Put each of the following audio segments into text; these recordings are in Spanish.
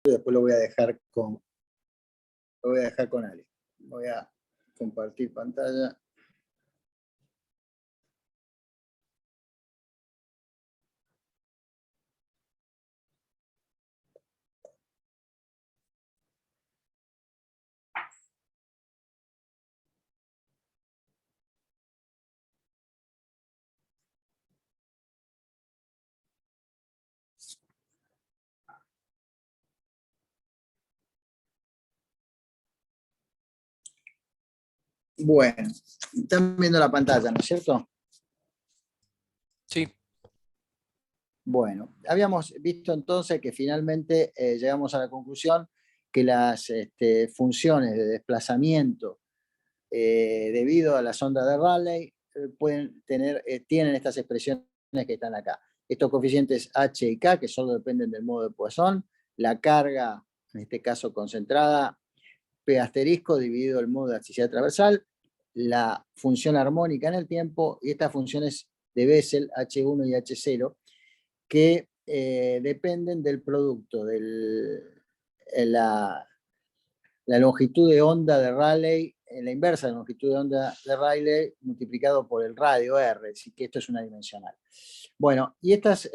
y después lo voy a dejar con Ale. Voy a compartir pantalla. Bueno, están viendo la pantalla, ¿no es cierto? Sí. Bueno, habíamos visto entonces que finalmente llegamos a la conclusión que las funciones de desplazamiento debido a las ondas de Rayleigh tienen estas expresiones que están acá. Estos coeficientes H y K, que solo dependen del modo de Poisson, la carga, en este caso concentrada, P asterisco dividido el modo de axial transversal, la función armónica en el tiempo y estas funciones de Bessel, H1 y H0, que dependen del producto, la longitud de onda de Rayleigh, la inversa de la longitud de onda de Rayleigh multiplicado por el radio R, así que esto es una dimensional. Bueno, y estas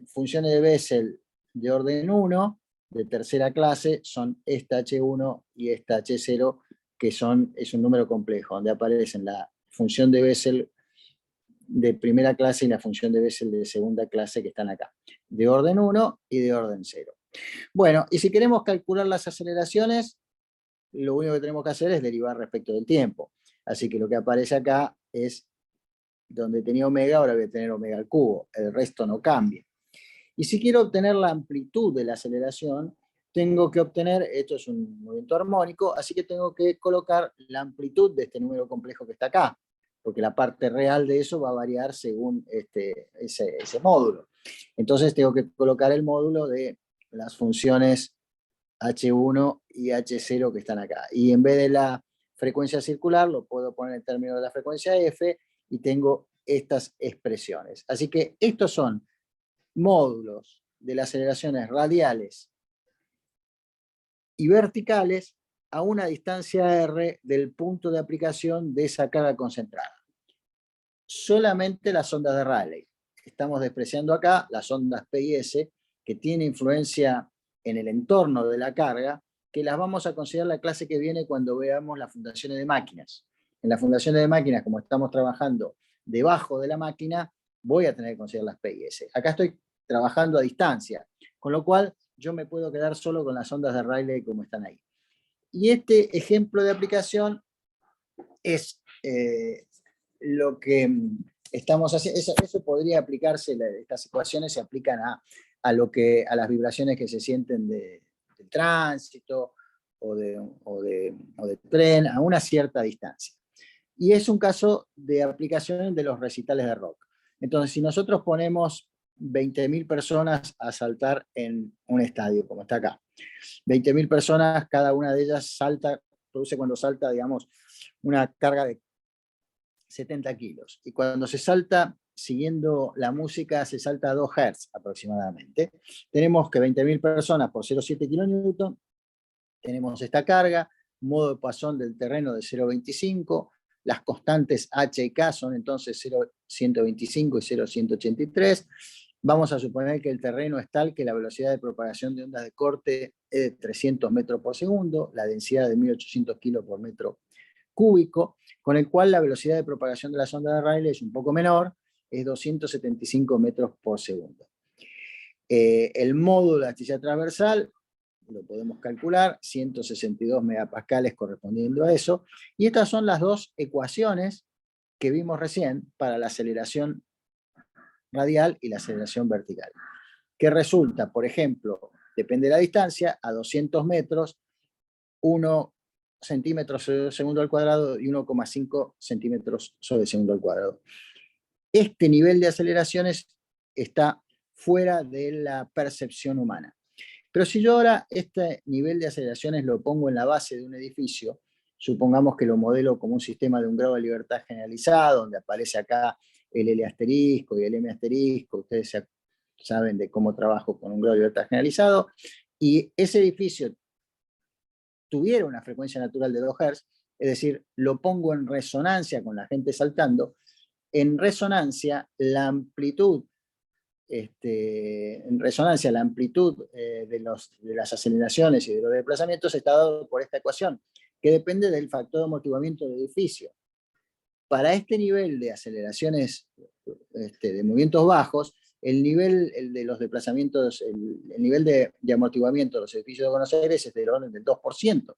funciones de Bessel de orden 1, de tercera clase, son esta H1 y esta H0, que es un número complejo, donde aparecen la función de Bessel de primera clase y la función de Bessel de segunda clase que están acá, de orden 1 y de orden 0. Bueno, y si queremos calcular las aceleraciones, lo único que tenemos que hacer es derivar respecto del tiempo. Así que lo que aparece acá es donde tenía omega, ahora voy a tener omega al cubo, el resto no cambia. Y si quiero obtener la amplitud de la aceleración, tengo que obtener, esto es un movimiento armónico, así que tengo que colocar la amplitud de este número complejo que está acá, porque la parte real de eso va a variar según ese módulo. Entonces tengo que colocar el módulo de las funciones H1 y H0 que están acá. Y en vez de la frecuencia circular, lo puedo poner en términos de la frecuencia F y tengo estas expresiones. Así que estos son módulos de las aceleraciones radiales y verticales a una distancia r del punto de aplicación de esa carga concentrada. Solamente las ondas de Rayleigh. Estamos despreciando acá las ondas P y S, que tienen influencia en el entorno de la carga, que las vamos a considerar la clase que viene cuando veamos las fundaciones de máquinas. En las fundaciones de máquinas, como estamos trabajando debajo de la máquina, voy a tener que considerar las P y S. Acá estoy trabajando a distancia, con lo cual yo me puedo quedar solo con las ondas de Rayleigh como están ahí. Y este ejemplo de aplicación es lo que estamos haciendo. Eso podría aplicarse, estas ecuaciones se aplican a las vibraciones que se sienten del tránsito o de tren a una cierta distancia. Y es un caso de aplicación de los recitales de rock. Entonces, si nosotros ponemos 20.000 personas a saltar en un estadio, como está acá, 20.000 personas, cada una de ellas produce cuando salta, digamos, una carga de 70 kilos. Y cuando se salta, siguiendo la música, se salta a 2 Hz aproximadamente. Tenemos que 20.000 personas por 0,7 kN, tenemos esta carga, modo de Poisson del terreno de 0,25, las constantes H y K son entonces 0,125 y 0,183. Vamos a suponer que el terreno es tal que la velocidad de propagación de ondas de corte es de 300 metros por segundo, la densidad de 1.800 kilos por metro cúbico, con el cual la velocidad de propagación de las ondas de Rayleigh es un poco menor, es 275 metros por segundo. El módulo de astilla transversal lo podemos calcular, 162 megapascales correspondiendo a eso, y estas son las dos ecuaciones que vimos recién para la aceleración radial y la aceleración vertical, que resulta, por ejemplo, depende de la distancia, a 200 metros, 1 centímetros sobre segundo al cuadrado y 1,5 centímetros sobre segundo al cuadrado. Este nivel de aceleraciones está fuera de la percepción humana. Pero si yo ahora este nivel de aceleraciones lo pongo en la base de un edificio, supongamos que lo modelo como un sistema de un grado de libertad generalizado, donde aparece acá el L asterisco y el M asterisco, ustedes saben de cómo trabajo con un grado de libertad generalizado, y ese edificio tuviera una frecuencia natural de 2 Hz, es decir, lo pongo en resonancia con la gente saltando, en resonancia la amplitud, de las aceleraciones y de los desplazamientos está dado por esta ecuación, que depende del factor de amortiguamiento del edificio. Para este nivel de aceleraciones, de movimientos bajos, el nivel de los desplazamientos, el nivel de amortiguamiento de los edificios de Buenos Aires es del orden del 2%.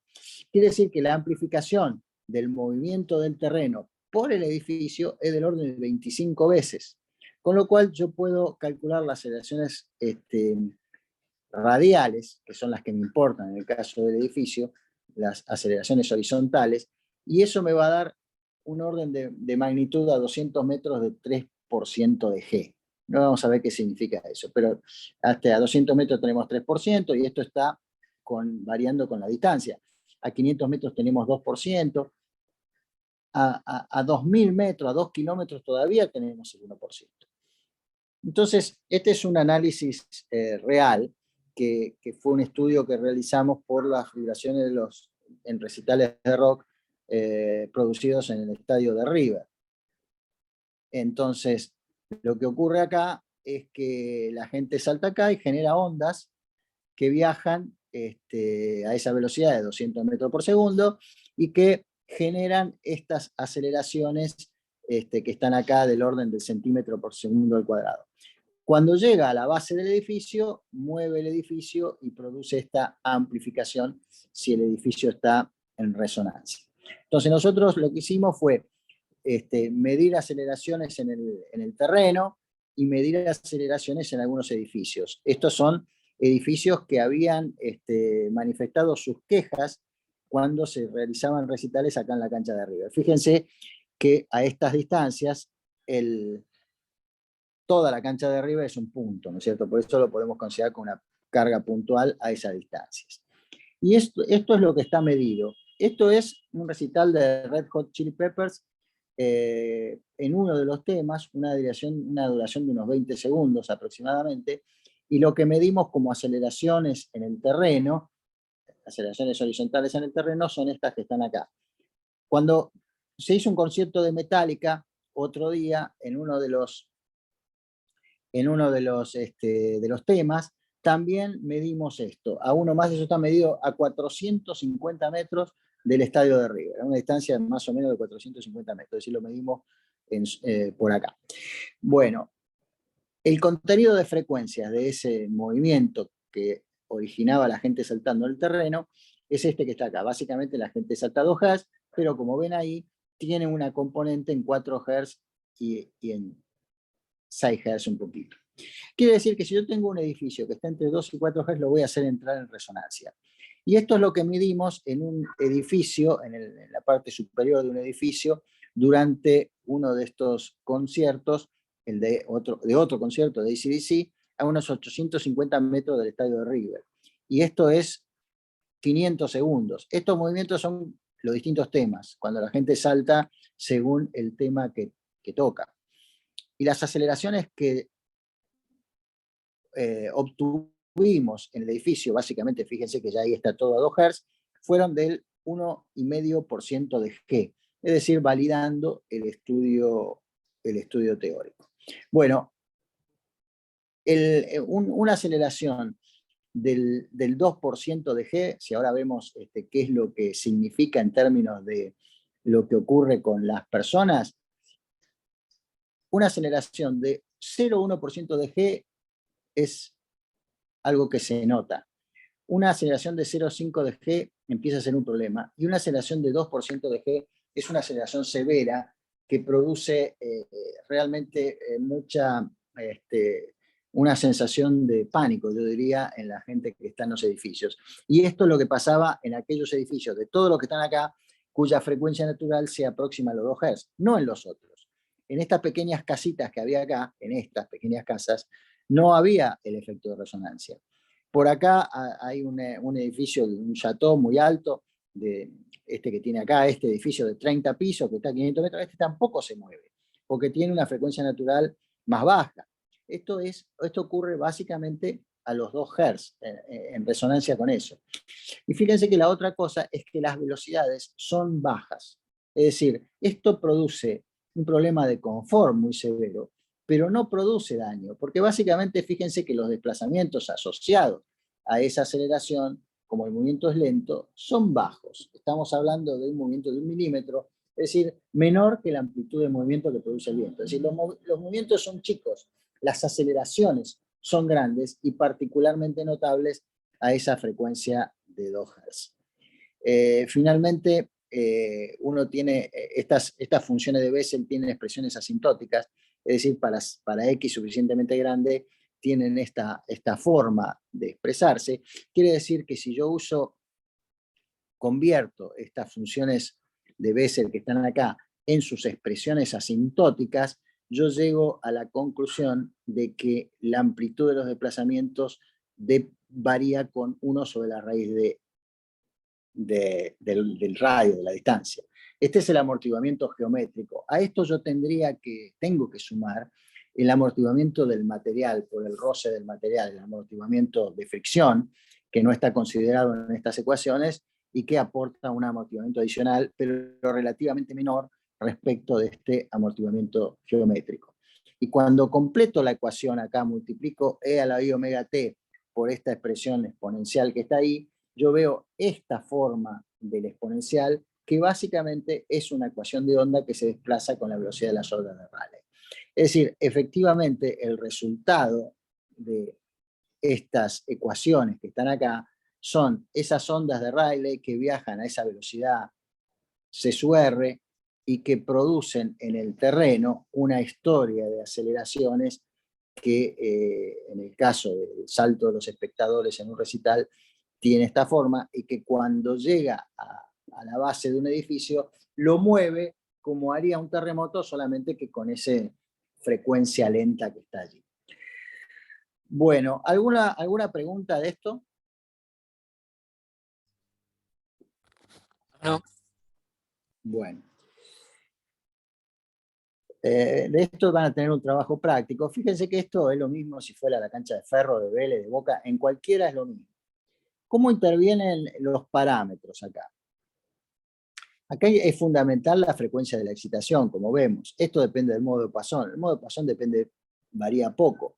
Quiere decir que la amplificación del movimiento del terreno por el edificio es del orden de 25 veces. Con lo cual yo puedo calcular las aceleraciones radiales, que son las que me importan en el caso del edificio, las aceleraciones horizontales, y eso me va a dar un orden de magnitud a 200 metros de 3% de G. No vamos a ver qué significa eso, pero hasta a 200 metros tenemos 3%, y esto está variando con la distancia. A 500 metros tenemos 2%, a 2.000 metros, a 2 kilómetros todavía tenemos el 1%. Entonces, este es un análisis real, que fue un estudio que realizamos por las vibraciones en recitales de rock producidos en el estadio de River. Entonces, lo que ocurre acá es que la gente salta acá y genera ondas que viajan a esa velocidad de 200 metros por segundo y que generan estas aceleraciones que están acá del orden del centímetro por segundo al cuadrado. Cuando llega a la base del edificio, mueve el edificio y produce esta amplificación si el edificio está en resonancia. Entonces nosotros lo que hicimos fue medir aceleraciones en el terreno y medir aceleraciones en algunos edificios. Estos son edificios que habían manifestado sus quejas cuando se realizaban recitales acá en la cancha de River. Fíjense que a estas distancias toda la cancha de River es un punto, ¿no es cierto? Por eso lo podemos considerar como una carga puntual a esas distancias. Y esto es lo que está medido. Esto es un recital de Red Hot Chili Peppers en uno de los temas, una duración de unos 20 segundos aproximadamente, y lo que medimos como aceleraciones en el terreno, aceleraciones horizontales en el terreno, son estas que están acá. Cuando se hizo un concierto de Metallica, otro día, en uno de los temas, también medimos esto. A uno más, eso está medido a 450 metros del estadio de River, a una distancia más o menos de 450 metros, es decir, lo medimos por acá. Bueno, el contenido de frecuencias de ese movimiento que originaba la gente saltando en el terreno es este que está acá. Básicamente la gente salta 2 Hz, pero como ven ahí, tiene una componente en 4 Hz y en 6 Hz un poquito. Quiere decir que si yo tengo un edificio que está entre 2 y 4 Hz, lo voy a hacer entrar en resonancia. Y esto es lo que medimos en un edificio, en la parte superior de un edificio, durante uno de estos conciertos, de otro concierto de AC/DC, a unos 850 metros del estadio de River. Y esto es 500 segundos. Estos movimientos son los distintos temas, cuando la gente salta según el tema que toca. Y las aceleraciones que obtuvimos en el edificio, básicamente, fíjense que ya ahí está todo a 2 Hz, fueron del 1,5% de G, es decir, validando el estudio teórico. Bueno, una aceleración del 2% de G, si ahora vemos qué es lo que significa en términos de lo que ocurre con las personas, una aceleración de 0,1% de G es algo que se nota. Una aceleración de 0,5 de G empieza a ser un problema, y una aceleración de 2% de G es una aceleración severa que produce realmente una sensación de pánico, yo diría, en la gente que está en los edificios. Y esto es lo que pasaba en aquellos edificios de todos los que están acá, cuya frecuencia natural se aproxima a los 2 Hz, no en los otros. En estas pequeñas casitas que había acá, en estas pequeñas casas, no había el efecto de resonancia. Por acá hay un edificio, un chateau muy alto, que tiene acá, este edificio de 30 pisos que está a 500 metros, este tampoco se mueve, porque tiene una frecuencia natural más baja. Esto ocurre básicamente a los 2 Hz, en resonancia con eso. Y fíjense que la otra cosa es que las velocidades son bajas. Es decir, esto produce un problema de confort muy severo, pero no produce daño, porque básicamente fíjense que los desplazamientos asociados a esa aceleración, como el movimiento es lento, son bajos. Estamos hablando de un movimiento de 1 milímetro, es decir, menor que la amplitud de movimiento que produce el viento. Es decir, los movimientos son chicos, las aceleraciones son grandes y particularmente notables a esa frecuencia de 2 Hz. Finalmente, uno tiene estas funciones de Bessel tienen expresiones asintóticas, es decir, para X suficientemente grande tienen esta forma de expresarse. Quiere decir que si yo convierto estas funciones de Bessel que están acá en sus expresiones asintóticas, yo llego a la conclusión de que la amplitud de los desplazamientos varía con 1 sobre la raíz del radio, de la distancia. Este es el amortiguamiento geométrico. A esto yo tengo que sumar el amortiguamiento del material, por el roce del material, el amortiguamiento de fricción, que no está considerado en estas ecuaciones y que aporta un amortiguamiento adicional, pero relativamente menor respecto de este amortiguamiento geométrico. Y cuando completo la ecuación acá, multiplico E a la I omega t por esta expresión exponencial que está ahí, yo veo esta forma del exponencial que básicamente es una ecuación de onda que se desplaza con la velocidad de las ondas de Rayleigh. Es decir, efectivamente el resultado de estas ecuaciones que están acá son esas ondas de Rayleigh que viajan a esa velocidad C sub R y que producen en el terreno una historia de aceleraciones que en el caso del salto de los espectadores en un recital tiene esta forma y que cuando llega a la base de un edificio lo mueve como haría un terremoto, solamente que con esa frecuencia lenta que está allí. Bueno, ¿alguna pregunta de esto? No. Bueno. De esto van a tener un trabajo práctico. Fíjense que esto es lo mismo si fuera la cancha de Ferro, de Vélez, de Boca, en cualquiera es lo mismo. ¿Cómo intervienen los parámetros acá? Acá es fundamental la frecuencia de la excitación, como vemos. Esto depende del modo de Poisson. El modo de Poisson varía poco.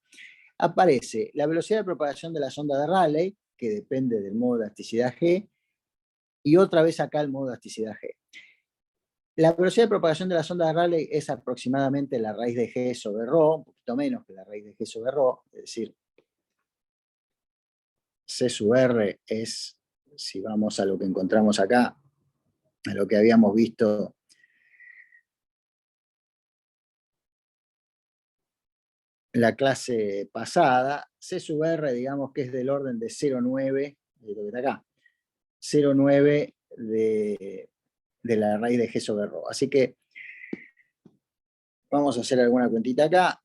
Aparece la velocidad de propagación de la sonda de Rayleigh, que depende del modo de elasticidad G, y otra vez acá el modo de elasticidad G. La velocidad de propagación de la sonda de Rayleigh es aproximadamente la raíz de G sobre ρ, un poquito menos que la raíz de G sobre ρ, es decir, C sub R es, si vamos a lo que encontramos acá, a lo que habíamos visto la clase pasada, C sub R, digamos que es del orden de 0,9, de lo que está acá, 0,9 de la raíz de G sobre ρ. Así que vamos a hacer alguna cuentita acá.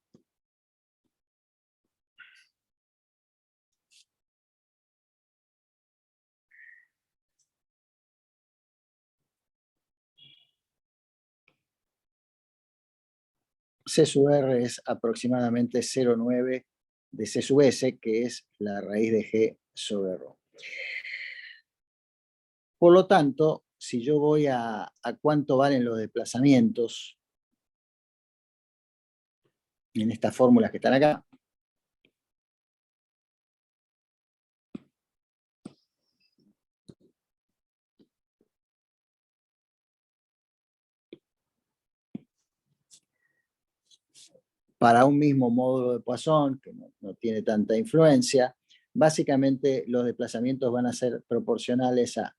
C sub R es aproximadamente 0,9 de C sub S, que es la raíz de G sobre ρ. Por lo tanto, si yo voy a cuánto valen los desplazamientos en estas fórmulas que están acá, para un mismo módulo de Poisson, que no tiene tanta influencia, básicamente los desplazamientos van a ser proporcionales a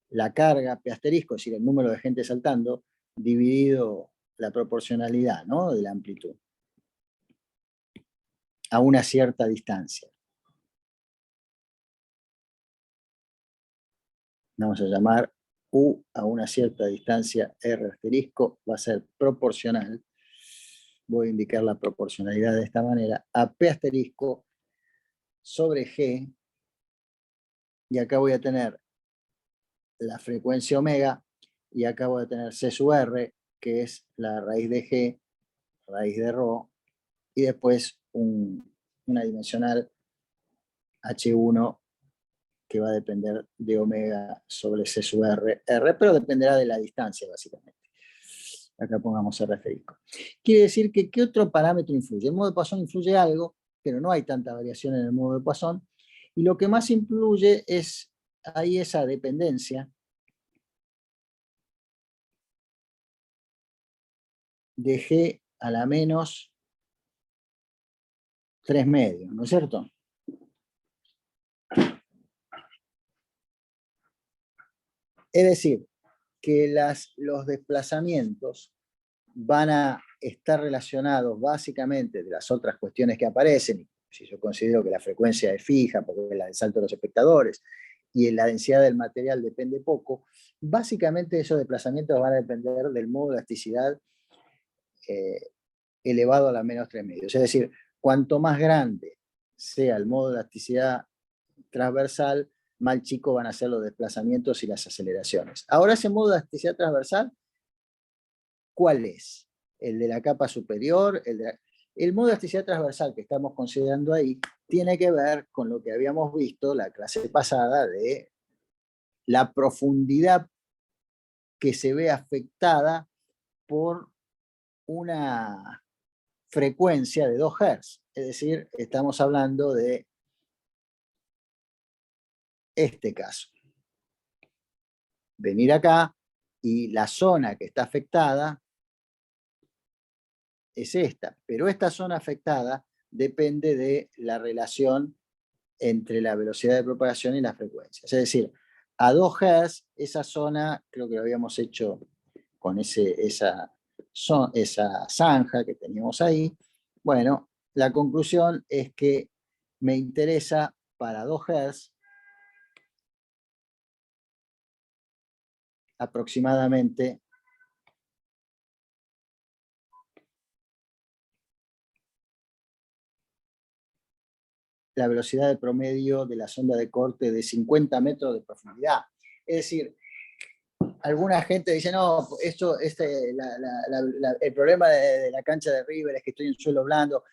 la carga P asterisco, es decir, el número de gente saltando, dividido la proporcionalidad, ¿no?, de la amplitud, a una cierta distancia. Vamos a llamar U a una cierta distancia R asterisco, va a ser proporcional. Voy a indicar la proporcionalidad de esta manera, a P asterisco sobre G, y acá voy a tener la frecuencia omega, y acá voy a tener C sub R, que es la raíz de G, raíz de ρ, y después una dimensional H1 que va a depender de omega sobre C sub R, pero dependerá de la distancia, básicamente. Acá pongamos R asterisco. Quiere decir que, ¿qué otro parámetro influye? El modo de Poisson influye algo, pero no hay tanta variación en el modo de Poisson, y lo que más influye es ahí esa dependencia de G a la menos 3 medios, ¿no es cierto? Es decir, que los desplazamientos van a estar relacionados básicamente de las otras cuestiones que aparecen, si yo considero que la frecuencia es fija, porque es la del salto de los espectadores, y la densidad del material depende poco, básicamente esos desplazamientos van a depender del modo de elasticidad elevado a la menos 3 medios. Es decir, cuanto más grande sea el modo de elasticidad transversal, más chico van a ser los desplazamientos y las aceleraciones. Ahora, ese modo de elasticidad transversal, ¿cuál es? ¿El de la capa superior? El modo de elasticidad transversal que estamos considerando ahí tiene que ver con lo que habíamos visto la clase pasada de la profundidad que se ve afectada por una frecuencia de 2 Hz. Es decir, estamos hablando de este caso. Venir acá y la zona que está afectada es esta, pero esta zona afectada depende de la relación entre la velocidad de propagación y la frecuencia. Es decir, a 2 Hz, esa zona, creo que lo habíamos hecho con esa zanja que teníamos ahí. Bueno, la conclusión es que me interesa para 2 Hz aproximadamente la velocidad de promedio de la sonda de corte de 50 metros de profundidad. Es decir, alguna gente dice, no, el problema de la cancha de River es que estoy en suelo blando.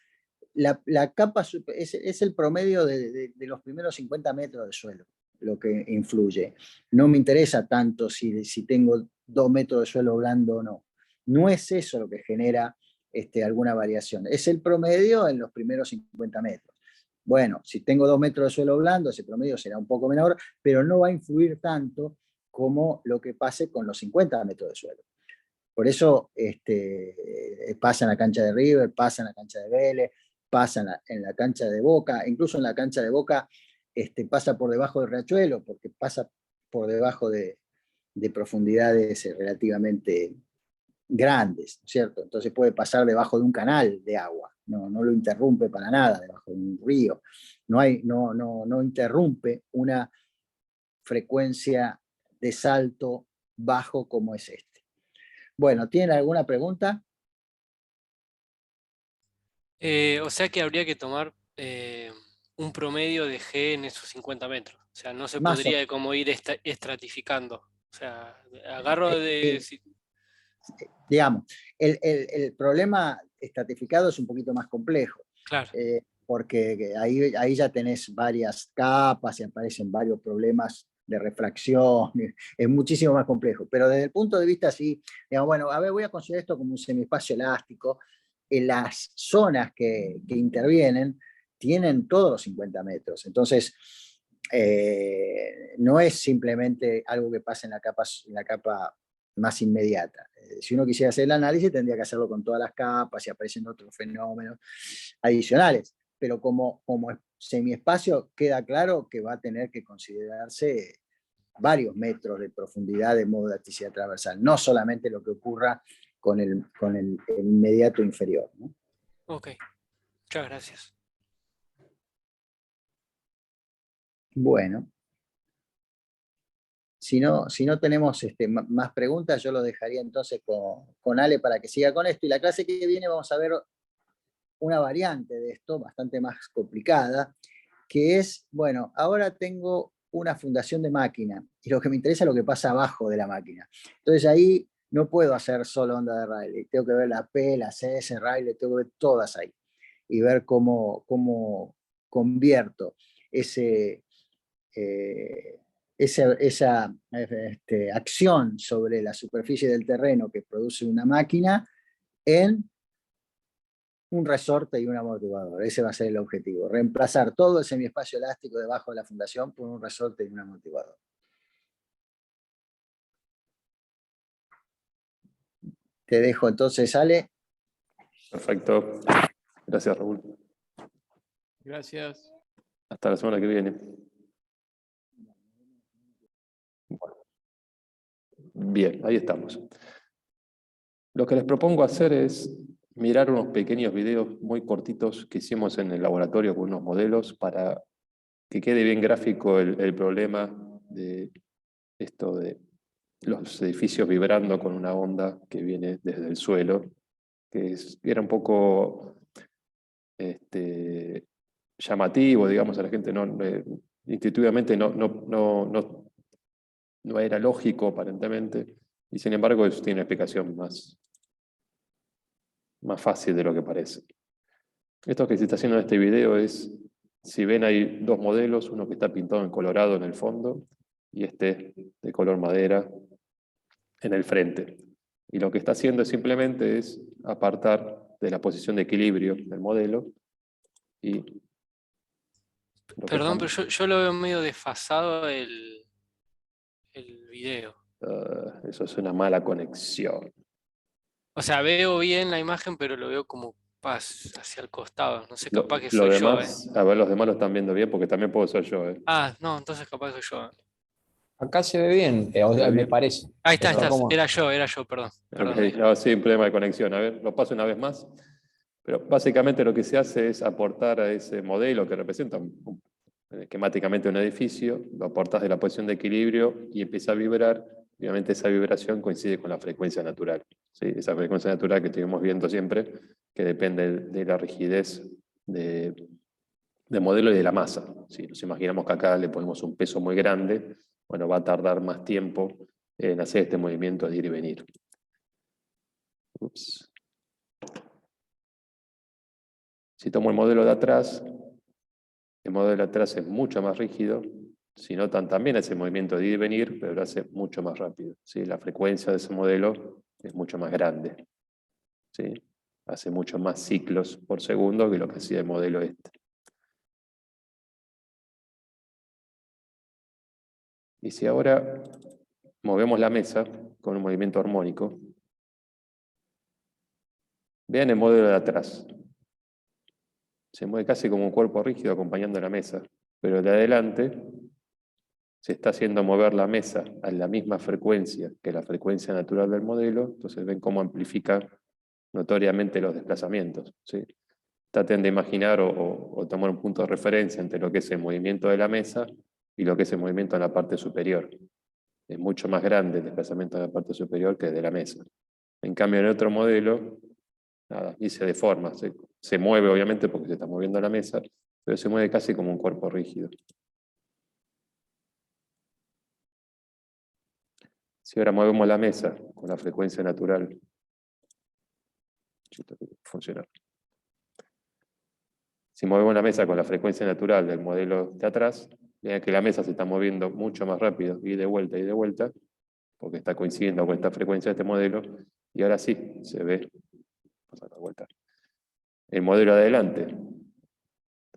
La capa es el promedio de los primeros 50 metros de suelo, lo que influye. No me interesa tanto si tengo 2 metros de suelo blando o no. No es eso lo que genera alguna variación. Es el promedio en los primeros 50 metros. Bueno, si tengo 2 metros de suelo blando, ese promedio será un poco menor, pero no va a influir tanto como lo que pase con los 50 metros de suelo. Por eso pasa en la cancha de River, pasa en la cancha de Vélez, pasa en la cancha de Boca, incluso en la cancha de Boca pasa por debajo del Riachuelo, porque pasa por debajo de profundidades relativamente grandes, ¿cierto? Entonces puede pasar debajo de un canal de agua, no lo interrumpe para nada, debajo de un río, no interrumpe una frecuencia de salto bajo como es este. Bueno, ¿tienen alguna pregunta? O sea que habría que tomar un promedio de G en esos 50 metros. O sea, no se Más o podría como ir estratificando. O sea, agarro de... eh, digamos, el problema estratificado es un poquito más complejo, Claro, porque ahí ya tenés varias capas y aparecen varios problemas de refracción, es muchísimo más complejo, pero desde el punto de vista así, digamos, bueno, a ver, voy a considerar esto como un semiespacio elástico, en las zonas que intervienen tienen todos los 50 metros, entonces no es simplemente algo que pasa en la capa más inmediata. Si uno quisiera hacer el análisis, tendría que hacerlo con todas las capas y aparecen otros fenómenos adicionales. Pero como semiespacio, queda claro que va a tener que considerarse varios metros de profundidad de modo de elasticidad transversal, no solamente lo que ocurra con el inmediato inferior, ¿no? ok. Muchas gracias. Bueno, si no tenemos más preguntas, yo lo dejaría entonces con Ale para que siga con esto. Y la clase que viene vamos a ver una variante de esto, bastante más complicada, que es, bueno, ahora tengo una fundación de máquina, y lo que me interesa es lo que pasa abajo de la máquina. Entonces ahí no puedo hacer solo onda de Rayleigh, tengo que ver la P, la CS, Rayleigh, tengo que ver todas ahí. y ver cómo convierto esa acción sobre la superficie del terreno que produce una máquina en un resorte y un amortiguador. Ese va a ser el objetivo, reemplazar todo el semiespacio elástico debajo de la fundación por un resorte y un amortiguador. Te dejo entonces, Ale. Perfecto. Gracias, Raúl. Gracias. Hasta la semana que viene. Bueno. Bien, ahí estamos. Lo que les propongo hacer es mirar unos pequeños videos muy cortitos que hicimos en el laboratorio con unos modelos para que quede bien gráfico el problema de esto de los edificios vibrando con una onda que viene desde el suelo, que era un poco llamativo, digamos, a la gente intuitivamente no era lógico aparentemente, y sin embargo eso tiene una explicación más fácil de lo que parece. Esto que se está haciendo en este video es, si ven hay dos modelos, uno que está pintado en colorado en el fondo y este de color madera en el frente. Y lo que está haciendo simplemente es apartar de la posición de equilibrio del modelo y... Perdón, pero yo lo veo medio desfasado el video. Eso es una mala conexión. O sea, veo bien la imagen, pero lo veo como hacia el costado. No sé, capaz que Lo soy yo, ¿eh? demás, a ver, los demás lo están viendo bien porque también puedo ser yo. Ah, no, entonces capaz que soy yo. Acá se ve bien, ¿Se ve me bien? parece. Ahí está, Pero ¿cómo? era yo, perdón. Ok, Perdón. no, sí, un problema de conexión. A ver, lo paso una vez más. Pero básicamente lo que se hace es aportar a ese modelo que representa esquemáticamente un edificio, lo aportas de la posición de equilibrio y empieza a vibrar. Obviamente esa vibración coincide con la frecuencia natural. ¿Sí? Esa frecuencia natural que estuvimos viendo siempre, que depende de la rigidez de modelo y de la masa. Si nos imaginamos que acá le ponemos un peso muy grande, bueno, va a tardar más tiempo en hacer este movimiento de ir y venir. Ups. Si tomo el modelo de atrás, el modelo de atrás es mucho más rígido. Si notan, también hace movimiento de ir y venir, pero lo hace mucho más rápido. ¿Sí? La frecuencia de ese modelo es mucho más grande. ¿Sí? Hace mucho más ciclos por segundo que lo que hacía el modelo este. Y si ahora movemos la mesa con un movimiento armónico, vean el modelo de atrás. Se mueve casi como un cuerpo rígido acompañando la mesa, pero el de adelante se está haciendo mover la mesa a la misma frecuencia que la frecuencia natural del modelo, entonces ven cómo amplifica notoriamente los desplazamientos. ¿Sí? Traten de imaginar o tomar un punto de referencia entre lo que es el movimiento de la mesa y lo que es el movimiento en la parte superior. Es mucho más grande el desplazamiento en la parte superior que el de la mesa. En cambio, en el otro modelo, nada, y se deforma. Se mueve obviamente porque se está moviendo la mesa, pero se mueve casi como un cuerpo rígido. Si ahora movemos la mesa con la frecuencia natural, funciona. Si movemos la mesa con la frecuencia natural del modelo de atrás, vean que la mesa se está moviendo mucho más rápido, y de vuelta, porque está coincidiendo con esta frecuencia de este modelo, y ahora sí, se ve, vamos a dar vuelta. El modelo de adelante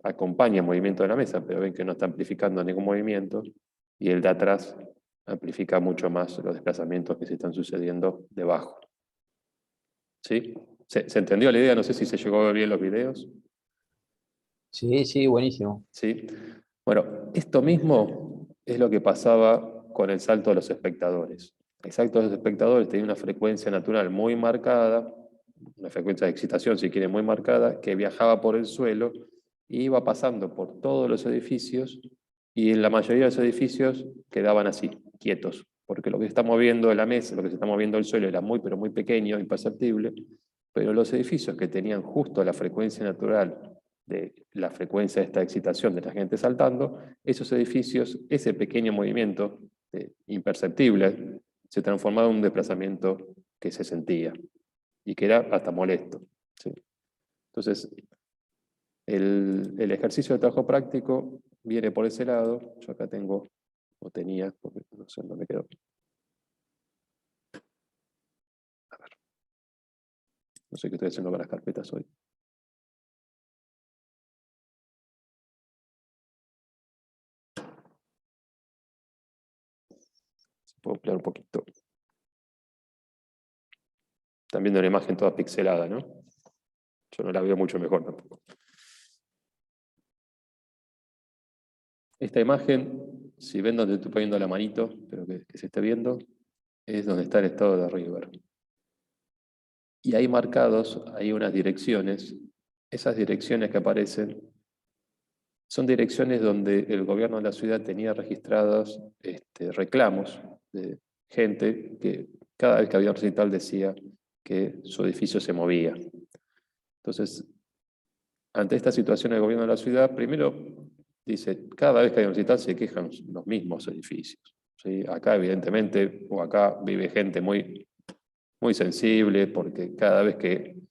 acompaña el movimiento de la mesa, pero ven que no está amplificando ningún movimiento, y el de atrás amplifica mucho más los desplazamientos que se están sucediendo debajo. ¿Sí? ¿Se entendió la idea? No sé si se llegó a ver bien los videos. Sí, sí, buenísimo. ¿Sí? Bueno, esto mismo es lo que pasaba con el salto de los espectadores. El salto de los espectadores tenía una frecuencia natural muy marcada, una frecuencia de excitación, si quieren, muy marcada, que viajaba por el suelo y iba pasando por todos los edificios, y en la mayoría de los edificios quedaban así, quietos, porque lo que se está moviendo la mesa, lo que se está moviendo el suelo era muy, pero muy pequeño, imperceptible, pero los edificios que tenían justo la frecuencia natural de la frecuencia de esta excitación de la gente saltando, esos edificios, ese pequeño movimiento imperceptible, se transformaba en un desplazamiento que se sentía y que era hasta molesto. ¿Sí? Entonces, El ejercicio de trabajo práctico viene por ese lado. Yo acá tengo, o tenía, porque no sé dónde me quedó. A ver. No sé qué estoy haciendo con las carpetas hoy. Puedo ampliar un poquito. Están viendo la imagen toda pixelada, ¿no? Yo no la veo mucho mejor tampoco. Esta imagen, si ven donde estoy poniendo la manito, espero que se esté viendo, es donde está el estado de River. Y hay marcados, hay unas direcciones. Esas direcciones que aparecen son direcciones donde el gobierno de la ciudad tenía registrados reclamos de gente que cada vez que había un recital decía que su edificio se movía. Entonces, ante esta situación el gobierno de la ciudad, primero dice, cada vez que hay un recital se quejan los mismos edificios. ¿Sí? Acá evidentemente, o acá vive gente muy, muy sensible, porque cada vez que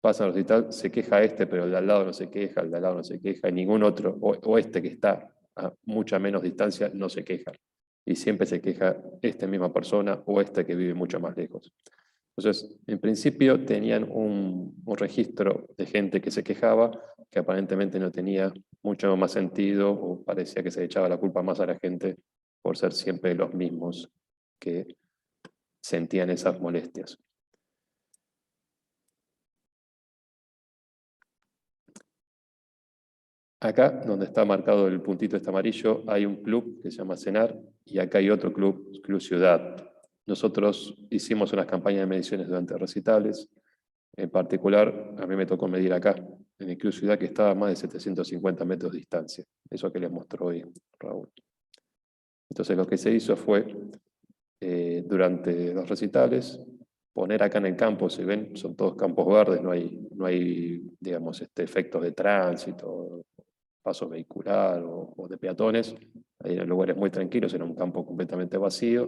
pasa un recital se queja pero el de al lado no se queja, el de al lado no se queja, y ningún otro, o este que está a mucha menos distancia, no se queja. Y siempre se queja esta misma persona o este que vive mucho más lejos. Entonces, en principio tenían un registro de gente que se quejaba, que aparentemente no tenía mucho más sentido, o parecía que se echaba la culpa más a la gente por ser siempre los mismos que sentían esas molestias. Acá, donde está marcado el puntito este amarillo, hay un club que se llama CENAR, y acá hay otro club, Club Ciudad. Nosotros hicimos unas campañas de mediciones durante recitales. En particular, a mí me tocó medir acá, en el Club Ciudad, que estaba a más de 750 metros de distancia. Eso que les mostró hoy Raúl. Entonces lo que se hizo fue, durante los recitales, poner acá en el campo, si ven, son todos campos verdes, no hay digamos, efectos de tránsito, paso vehicular o de peatones. Hay lugares muy tranquilos, era un campo completamente vacío.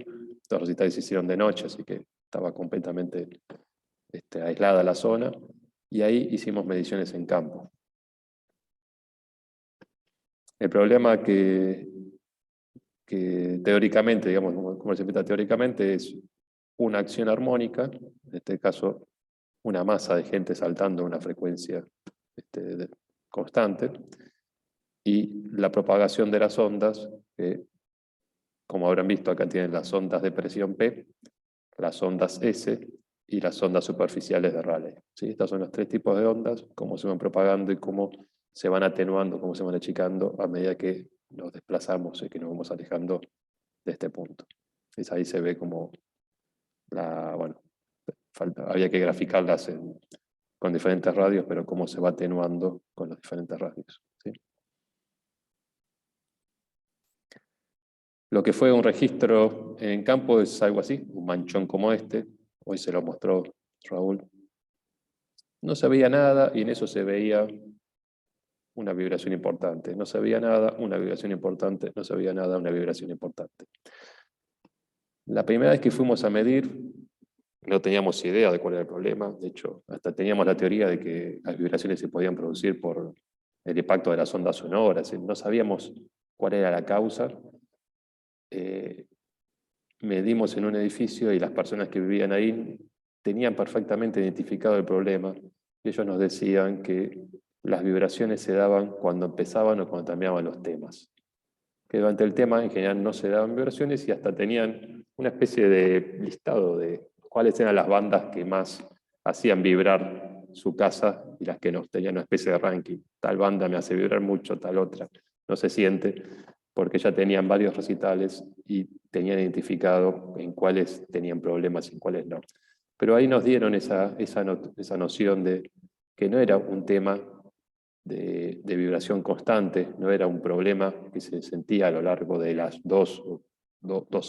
Los recitales se hicieron de noche, así que estaba completamente aislada la zona, y ahí hicimos mediciones en campo. El problema que teóricamente, digamos, como se inventa teóricamente, es una acción armónica, en este caso una masa de gente saltando a una frecuencia constante, y la propagación de las ondas, que como habrán visto acá tienen las ondas de presión P, las ondas S y las ondas superficiales de Rayleigh. ¿Sí? Estos son los tres tipos de ondas, cómo se van propagando y cómo se van atenuando, cómo se van achicando a medida que nos desplazamos y que nos vamos alejando de este punto. Entonces ahí se ve como bueno, había que graficarlas con diferentes radios, pero cómo se va atenuando con los diferentes radios. ¿Sí? Lo que fue un registro en campo es algo así, un manchón como este. Hoy se lo mostró Raúl. No se veía nada y en eso se veía una vibración importante. No se veía nada, una vibración importante. No se veía nada, una vibración importante. La primera vez que fuimos a medir, no teníamos idea de cuál era el problema. De hecho, hasta teníamos la teoría de que las vibraciones se podían producir por el impacto de las ondas sonoras. No sabíamos cuál era la causa. Medimos en un edificio y las personas que vivían ahí tenían perfectamente identificado el problema. Ellos nos decían que las vibraciones se daban cuando empezaban o cuando terminaban los temas. Que durante el tema en general no se daban vibraciones y hasta tenían una especie de listado de cuáles eran las bandas que más hacían vibrar su casa y las que no, tenían una especie de ranking. Tal banda me hace vibrar mucho, tal otra no se siente, porque ya tenían varios recitales y tenían identificado en cuáles tenían problemas y en cuáles no. Pero ahí nos dieron esa noción de que no era un tema de vibración constante, no era un problema que se sentía a lo largo de las dos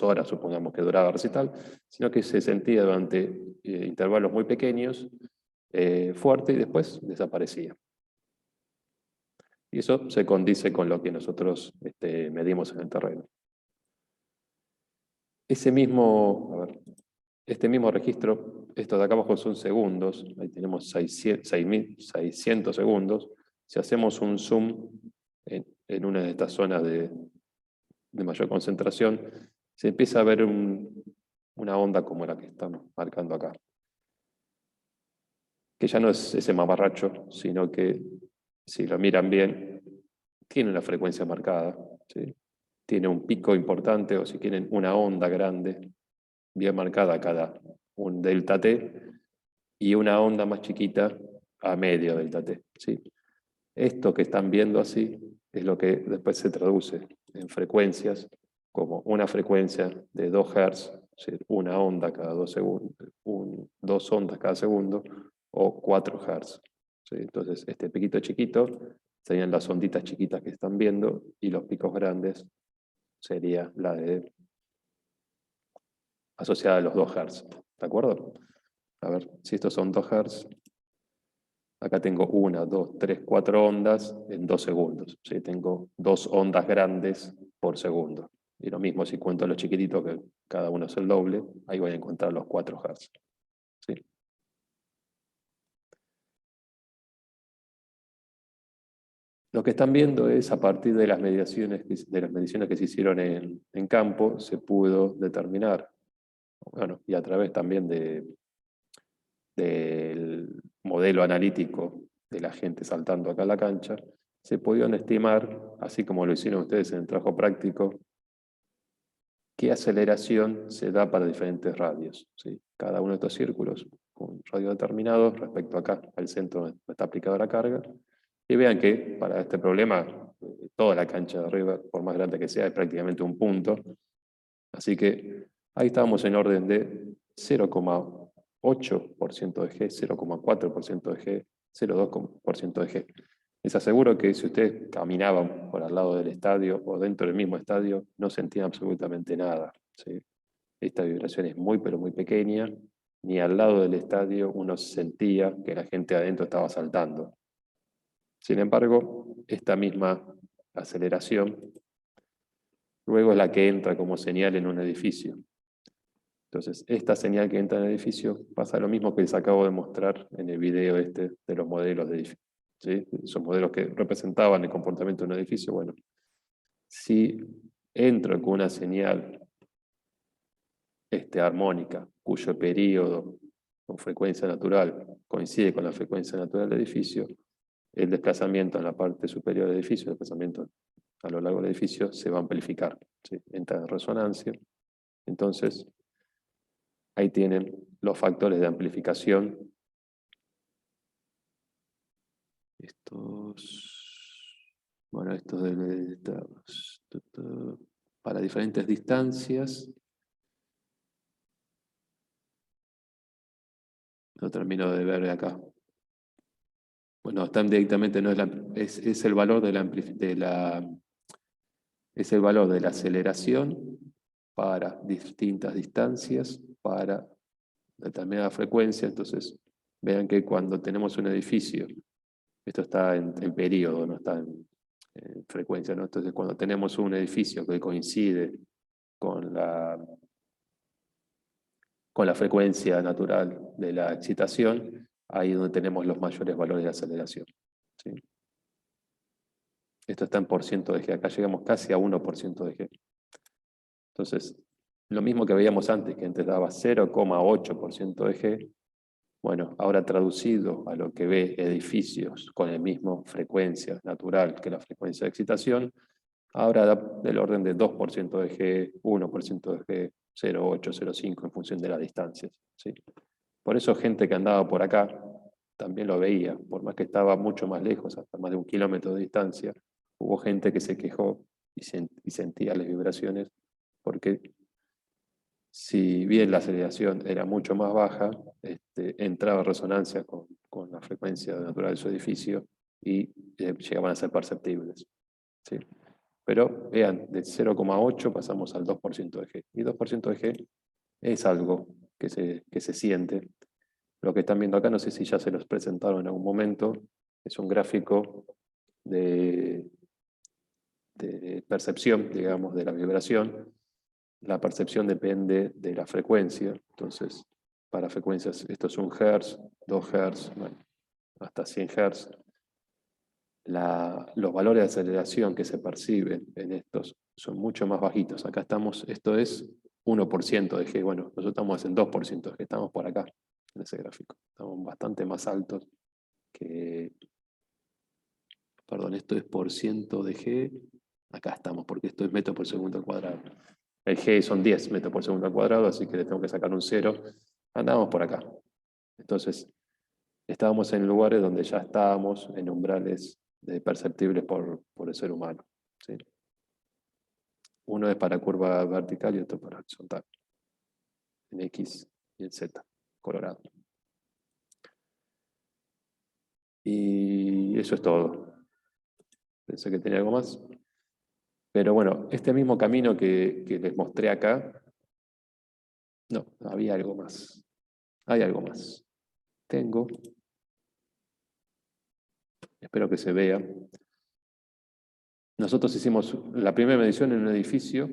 horas, supongamos que duraba el recital, sino que se sentía durante intervalos muy pequeños, fuerte, y después desaparecía. Y eso se condice con lo que nosotros medimos en el terreno. Este mismo registro, estos de acá abajo son segundos, ahí tenemos 600 segundos, Si hacemos un zoom en una de estas zonas de mayor concentración, se empieza a ver una onda como la que estamos marcando acá. Que ya no es ese mamarracho, sino que, si lo miran bien, tiene una frecuencia marcada, ¿sí? Tiene un pico importante, o si quieren, una onda grande, bien marcada cada un delta T, y una onda más chiquita a medio delta T, ¿sí? Esto que están viendo así es lo que después se traduce en frecuencias, como una frecuencia de 2 Hz, es decir, una onda cada 2 segundos, 2 ondas cada segundo, o 4 Hz. ¿Sí? Entonces, este piquito chiquito serían las onditas chiquitas que están viendo, y los picos grandes sería la de asociada a los 2 Hz. ¿De acuerdo? A ver, si estos son 2 Hz, acá tengo 1, 2, 3, 4 ondas en 2 segundos. ¿Sí? Tengo 2 ondas grandes por segundo. Y lo mismo si cuento los chiquititos, que cada uno es el doble, ahí voy a encontrar los 4 Hz. ¿Sí? Lo que están viendo es, a partir de las mediciones que se hicieron en campo, se pudo determinar, bueno, y a través también del modelo analítico de la gente saltando acá a la cancha, se pudieron estimar, así como lo hicieron ustedes en el trabajo práctico, qué aceleración se da para diferentes radios. ¿Sí? Cada uno de estos círculos con radio determinado respecto acá al centro donde está aplicada la carga. Y vean que para este problema, toda la cancha de arriba, por más grande que sea, es prácticamente un punto. Así que ahí estábamos en orden de 0,8% de G, 0,4% de G, 0,2% de G. Les aseguro que si ustedes caminaban por al lado del estadio o dentro del mismo estadio, no sentían absolutamente nada. ¿Sí? Esta vibración es muy, pero muy pequeña. Ni al lado del estadio uno sentía que la gente adentro estaba saltando. Sin embargo, esta misma aceleración luego es la que entra como señal en un edificio. Entonces, esta señal que entra en el edificio pasa lo mismo que les acabo de mostrar en el video de los modelos de edificio. ¿Sí? Esos modelos que representaban el comportamiento de un edificio. Bueno, si entro con una señal armónica, cuyo periodo con frecuencia natural coincide con la frecuencia natural del edificio, el desplazamiento en la parte superior del edificio, el desplazamiento a lo largo del edificio, se va a amplificar. ¿Sí? Entra en resonancia. Entonces, ahí tienen los factores de amplificación. Estos para diferentes distancias. No termino de ver acá. Bueno, están directamente, no es el valor es el valor de la aceleración para distintas distancias, para determinada frecuencia. Entonces, vean que cuando tenemos un edificio, esto está en periodo, no está en frecuencia, ¿no? Entonces, cuando tenemos un edificio que coincide con la frecuencia natural de la excitación, ahí es donde tenemos los mayores valores de aceleración. ¿Sí? Esto está en % de G, acá llegamos casi a 1% de G. Entonces, lo mismo que veíamos antes, que antes daba 0,8% de G, bueno, ahora traducido a lo que ve edificios con la misma frecuencia natural que la frecuencia de excitación, ahora da del orden de 2% de G, 1% de G, 0,8, 0,5 en función de las distancias. ¿Sí? Por eso gente que andaba por acá también lo veía, por más que estaba mucho más lejos, hasta más de 1 kilómetro de distancia, hubo gente que se quejó y sentía las vibraciones, porque si bien la aceleración era mucho más baja, entraba en resonancia con la frecuencia natural de su edificio y llegaban a ser perceptibles. ¿Sí? Pero vean, de 0,8 pasamos al 2% de G. Y 2% de G es algo que se siente. Lo que están viendo acá, no sé si ya se los presentaron en algún momento, es un gráfico de percepción, digamos, de la vibración. La percepción depende de la frecuencia. Entonces, para frecuencias, esto es 1 Hz, 2 Hz, bueno, hasta 100 Hz. los valores de aceleración que se perciben en estos son mucho más bajitos. Acá estamos, esto es 1% de G. Bueno, nosotros estamos en 2% de G, estamos por acá, en ese gráfico. Estamos bastante más altos que... Perdón, esto es por ciento de G. Acá estamos, porque esto es metros por segundo al cuadrado. El G son 10 metros por segundo al cuadrado, así que le tengo que sacar un 0. Andamos por acá. Entonces, estábamos en lugares donde ya estábamos en umbrales perceptibles por el ser humano. ¿Sí? Uno es para curva vertical y otro para horizontal. En X y en Z, colorado. Y eso es todo. Pensé que tenía algo más. Pero bueno, este mismo camino que les mostré acá, no, había algo más. Hay algo más. Tengo, espero que se vea. Nosotros hicimos la primera medición en un edificio,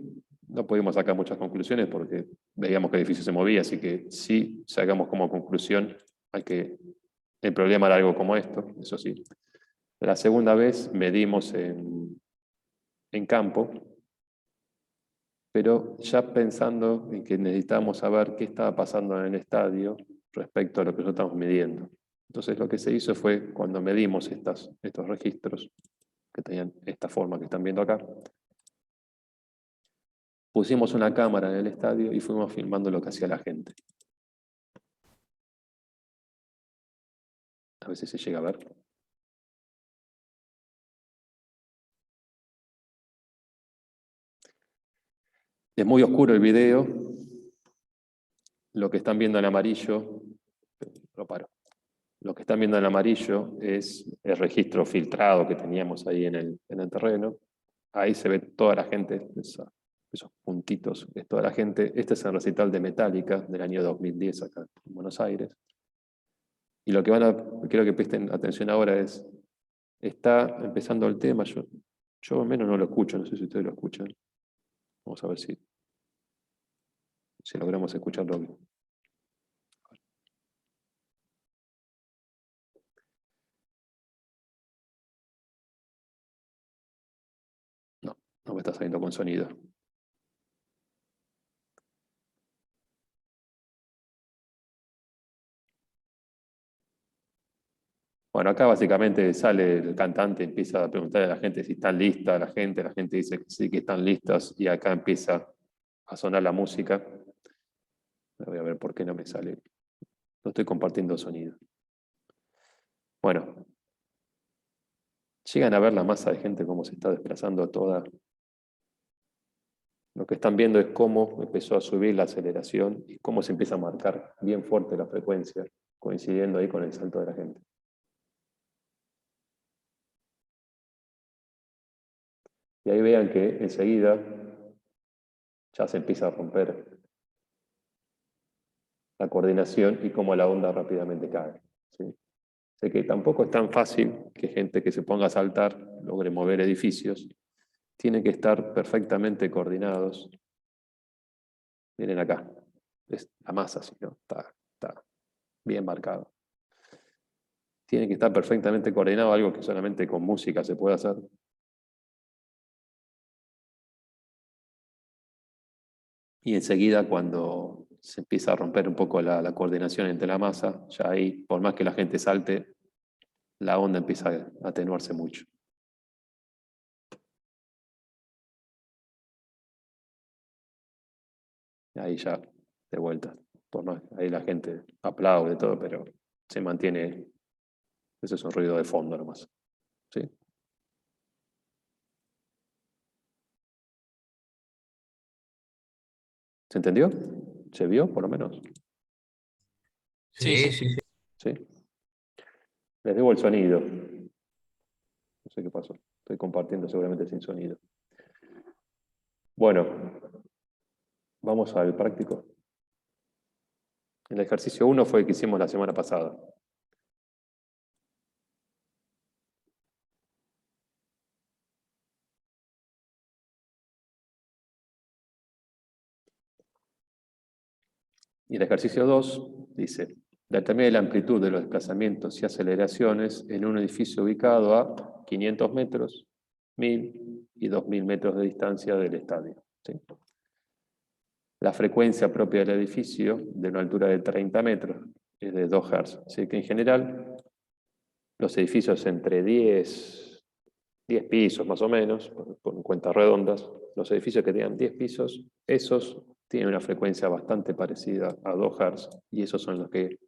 no pudimos sacar muchas conclusiones porque veíamos que el edificio se movía, así que sí sacamos como conclusión el problema era algo como esto, eso sí. La segunda vez medimos en campo, pero ya pensando en que necesitábamos saber qué estaba pasando en el estadio respecto a lo que nosotros estamos midiendo. Entonces lo que se hizo fue, cuando medimos estos registros, que tenían esta forma que están viendo acá, pusimos una cámara en el estadio y fuimos filmando lo que hacía la gente. A ver si se llega a ver. Es muy oscuro el video. Lo que están viendo en amarillo, lo paro. Lo que están viendo en amarillo es el registro filtrado que teníamos ahí en el terreno. Ahí se ve toda la gente, esos puntitos, es toda la gente. Este es el recital de Metallica del año 2010 acá en Buenos Aires. Y lo que quiero que presten atención ahora es, está empezando el tema, yo al menos no lo escucho, no sé si ustedes lo escuchan. Vamos a ver si logramos escucharlo bien. No me está saliendo con sonido. Bueno, acá básicamente sale el cantante, empieza a preguntarle a la gente si están listas, la gente dice que sí, que están listas, y acá empieza a sonar la música. Voy a ver por qué no me sale. No estoy compartiendo sonido. Bueno, llegan a ver la masa de gente cómo se está desplazando toda. Lo que están viendo es cómo empezó a subir la aceleración y cómo se empieza a marcar bien fuerte la frecuencia, coincidiendo ahí con el salto de la gente. Y ahí vean que enseguida ya se empieza a romper la coordinación y cómo la onda rápidamente cae. ¿Sí? Sé que tampoco es tan fácil que gente que se ponga a saltar logre mover edificios. Tienen que estar perfectamente coordinados. Miren acá, es la masa, ¿sí? ¿No? Está bien marcado. Tiene que estar perfectamente coordinado, algo que solamente con música se puede hacer. Y enseguida, cuando se empieza a romper un poco la coordinación entre la masa, ya ahí, por más que la gente salte, la onda empieza a atenuarse mucho. Ahí ya, de vuelta. Por más, ahí la gente aplaude todo, pero se mantiene, ese es un ruido de fondo nomás. ¿Sí? ¿Se entendió? ¿Se vio, por lo menos? Sí, Sí, sí. sí, sí. ¿Sí? Les debo el sonido. No sé qué pasó. Estoy compartiendo seguramente sin sonido. Bueno, vamos al práctico. El ejercicio 1 fue el que hicimos la semana pasada. Y el ejercicio 2 dice, Determine la amplitud de los desplazamientos y aceleraciones en un edificio ubicado a 500 metros, 1000 y 2000 metros de distancia del estadio. ¿Sí? La frecuencia propia del edificio, de una altura de 30 metros, es de 2 Hz. Así que en general, los edificios entre 10 pisos más o menos, por cuentas redondas, los edificios que tengan 10 pisos, esos tienen una frecuencia bastante parecida a 2 Hz, y esos son los que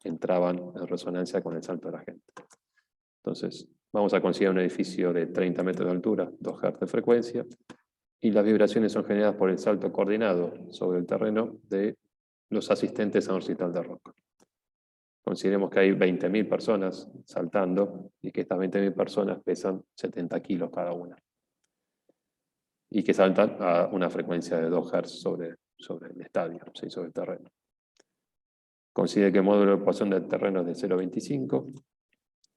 entraban en resonancia con el salto de la gente. Entonces, vamos a considerar un edificio de 30 metros de altura, 2 Hz de frecuencia, y las vibraciones son generadas por el salto coordinado sobre el terreno de los asistentes a un recital de rock. Consideremos que hay 20.000 personas saltando y que estas 20.000 personas pesan 70 kilos cada una. Y que saltan a una frecuencia de 2 Hz sobre el estadio, ¿sí? Sobre el terreno. Considere que el módulo de Poisson del terreno es de 0,25,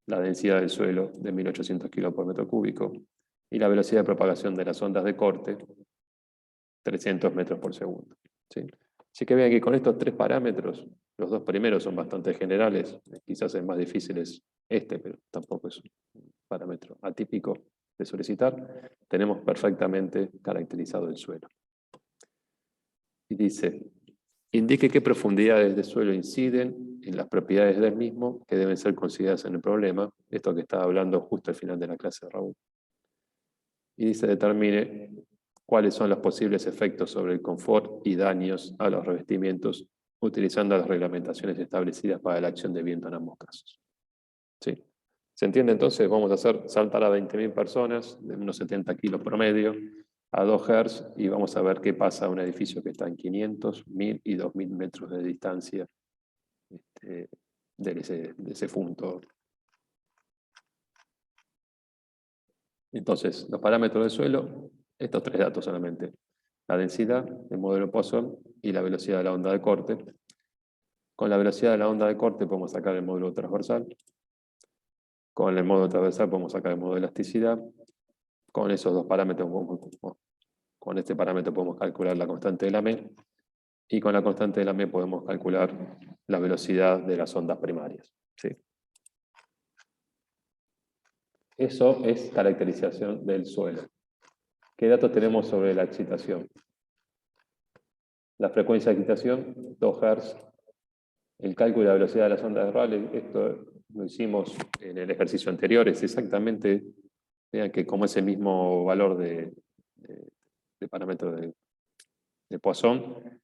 la densidad del suelo de 1800 kilos por metro cúbico y la velocidad de propagación de las ondas de corte 300 metros por segundo. ¿Sí? Así que vean que con estos 3 parámetros, los 2 primeros son bastante generales, quizás el más difícil es este, pero tampoco es un parámetro atípico de solicitar. Tenemos perfectamente caracterizado el suelo. Y dice, indique qué profundidades de suelo inciden en las propiedades del mismo que deben ser consideradas en el problema, esto que estaba hablando justo al final de la clase de Raúl. Y dice, determine cuáles son los posibles efectos sobre el confort y daños a los revestimientos utilizando las reglamentaciones establecidas para la acción de viento en ambos casos. ¿Sí? ¿Se entiende entonces? Vamos a hacer saltar a 20.000 personas de unos 70 kilos promedio a 2 Hz y vamos a ver qué pasa a un edificio que está en 500, 1000 y 2000 metros de distancia de ese punto. Entonces, los parámetros del suelo, estos 3 datos solamente. La densidad, el modelo Poisson y la velocidad de la onda de corte. Con la velocidad de la onda de corte podemos sacar el módulo transversal. Con el módulo transversal podemos sacar el módulo de elasticidad. Con esos 2 parámetros, con este parámetro podemos calcular la constante de la M. Y con la constante de la M podemos calcular la velocidad de las ondas primarias. ¿Sí? Eso es caracterización del suelo. ¿Qué datos tenemos sobre la excitación? La frecuencia de excitación, 2 Hz. El cálculo de la velocidad de las ondas de Rayleigh, esto lo hicimos en el ejercicio anterior, es exactamente, vean que como ese mismo valor de parámetro de Poisson,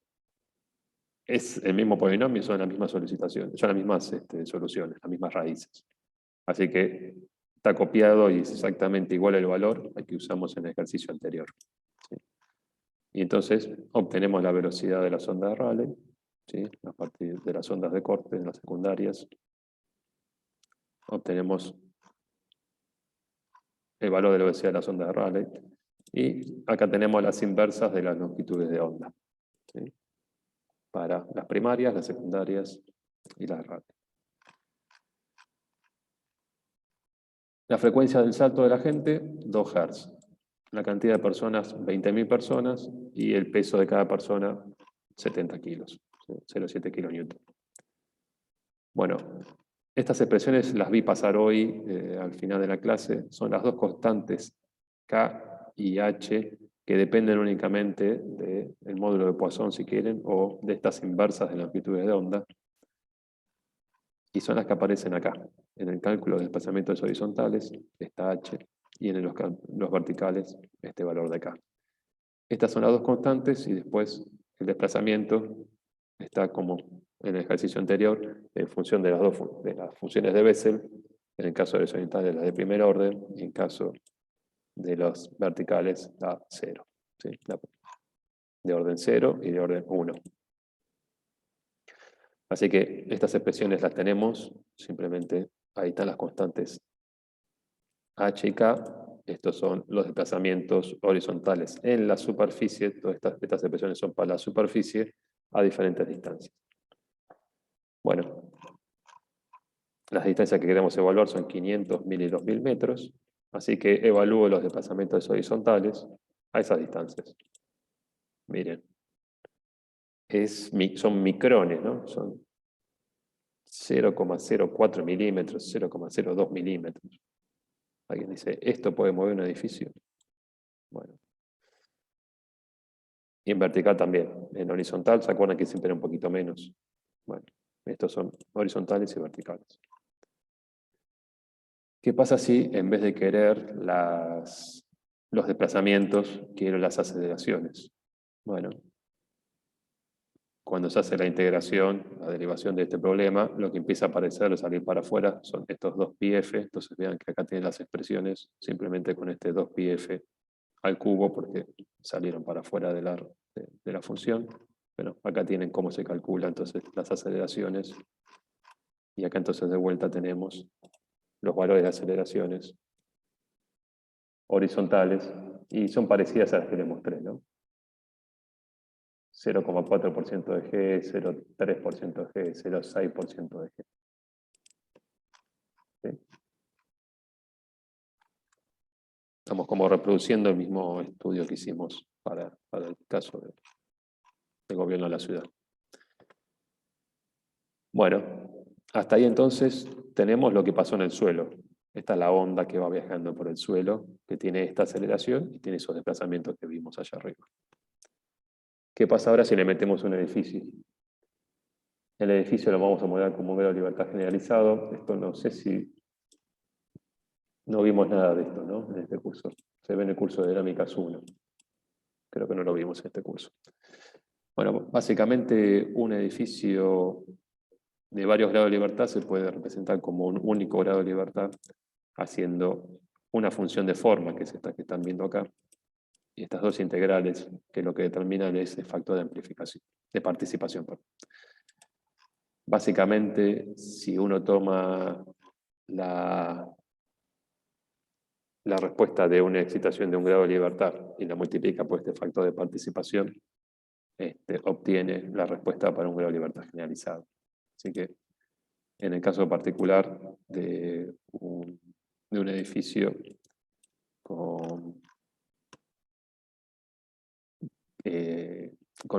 es el mismo polinomio, son las mismas solicitaciones, son las mismas soluciones, las mismas raíces. Así que está copiado y es exactamente igual el valor al que usamos en el ejercicio anterior. ¿Sí? Y entonces obtenemos la velocidad de las ondas de Rayleigh, ¿sí? A partir de las ondas de corte, en las secundarias. Obtenemos el valor de la velocidad de las ondas de Rayleigh. Y acá tenemos las inversas de las longitudes de onda, ¿sí? Para las primarias, las secundarias y las Rayleigh. La frecuencia del salto de la gente, 2 Hz. La cantidad de personas, 20.000 personas, y el peso de cada persona, 70 kilos, 0,7 kilonewton. Bueno, estas expresiones las vi pasar hoy al final de la clase. Son las 2 constantes K y H que dependen únicamente del módulo de Poisson, si quieren, o de estas inversas de las amplitudes de onda. Y son las que aparecen acá. En el cálculo de desplazamientos horizontales, esta H, y en los verticales, este valor de acá. Estas son las 2 constantes, y después el desplazamiento está como en el ejercicio anterior, en función de las funciones de Bessel, en el caso de los horizontales, las de primer orden, y en caso de los verticales, la 0. ¿Sí? De orden 0 y de orden 1. Así que estas expresiones las tenemos, simplemente ahí están las constantes H y K. Estos son los desplazamientos horizontales en la superficie. Todas estas expresiones son para la superficie a diferentes distancias. Bueno, las distancias que queremos evaluar son 500, 1000 y 2000 metros. Así que evalúo los desplazamientos horizontales a esas distancias. Miren. Son micrones, ¿no? Son 0,04 milímetros, 0,02 milímetros. Alguien dice, ¿esto puede mover un edificio? Bueno. Y en vertical también. En horizontal, ¿se acuerdan que siempre era un poquito menos? Bueno, estos son horizontales y verticales. ¿Qué pasa si en vez de querer los desplazamientos, quiero las aceleraciones? Bueno, cuando se hace la integración, la derivación de este problema, lo que empieza a aparecer o salir para afuera son estos 2πf. Entonces vean que acá tienen las expresiones simplemente con este 2πf al cubo, porque salieron para afuera de la función. Pero acá tienen cómo se calcula entonces las aceleraciones. Y acá entonces de vuelta tenemos los valores de aceleraciones horizontales, y son parecidas a las que les mostré, ¿no? 0,4% de G, 0,3% de G, 0,6% de G. ¿Sí? Estamos como reproduciendo el mismo estudio que hicimos para el caso del gobierno de la ciudad. Bueno, hasta ahí entonces tenemos lo que pasó en el suelo. Esta es la onda que va viajando por el suelo, que tiene esta aceleración y tiene esos desplazamientos que vimos allá arriba. ¿Qué pasa ahora si le metemos un edificio? El edificio lo vamos a modelar como un grado de libertad generalizado. Esto no sé si... No vimos nada de esto, ¿no? En este curso. Se ve en el curso de Dinámicas 1. Creo que no lo vimos en este curso. Bueno, básicamente un edificio de varios grados de libertad se puede representar como un único grado de libertad haciendo una función de forma, que es esta que están viendo acá, y estas dos integrales, que lo que determinan es el factor de amplificación, de participación. Básicamente, si uno toma la respuesta de una excitación de un grado de libertad y la multiplica por este factor de participación, obtiene la respuesta para un grado de libertad generalizado. Así que, en el caso particular de un edificio con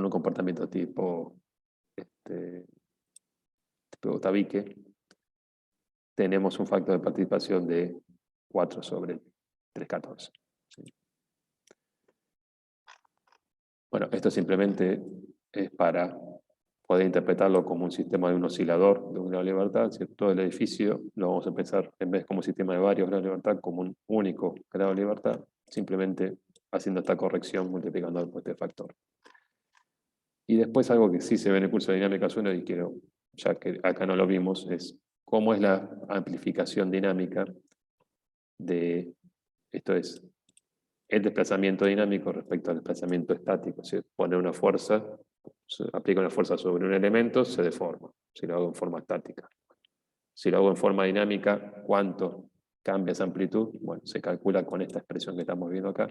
un comportamiento tipo tabique, tenemos un factor de participación de 4/314. ¿Sí? Bueno, esto simplemente es para poder interpretarlo como un sistema de un oscilador de un grado de libertad. ¿Sí? Todo el edificio lo vamos a empezar, en vez como un sistema de varios grados de libertad, como un único grado de libertad, simplemente haciendo esta corrección multiplicando por este factor. Y después algo que sí se ve en el curso de Dinámicas 1 y quiero, ya que acá no lo vimos, es cómo es la amplificación dinámica de, esto es, el desplazamiento dinámico respecto al desplazamiento estático. Si pone una fuerza, se aplica una fuerza sobre un elemento, se deforma, si lo hago en forma estática. Si lo hago en forma dinámica, ¿cuánto cambia esa amplitud? Bueno, se calcula con esta expresión que estamos viendo acá.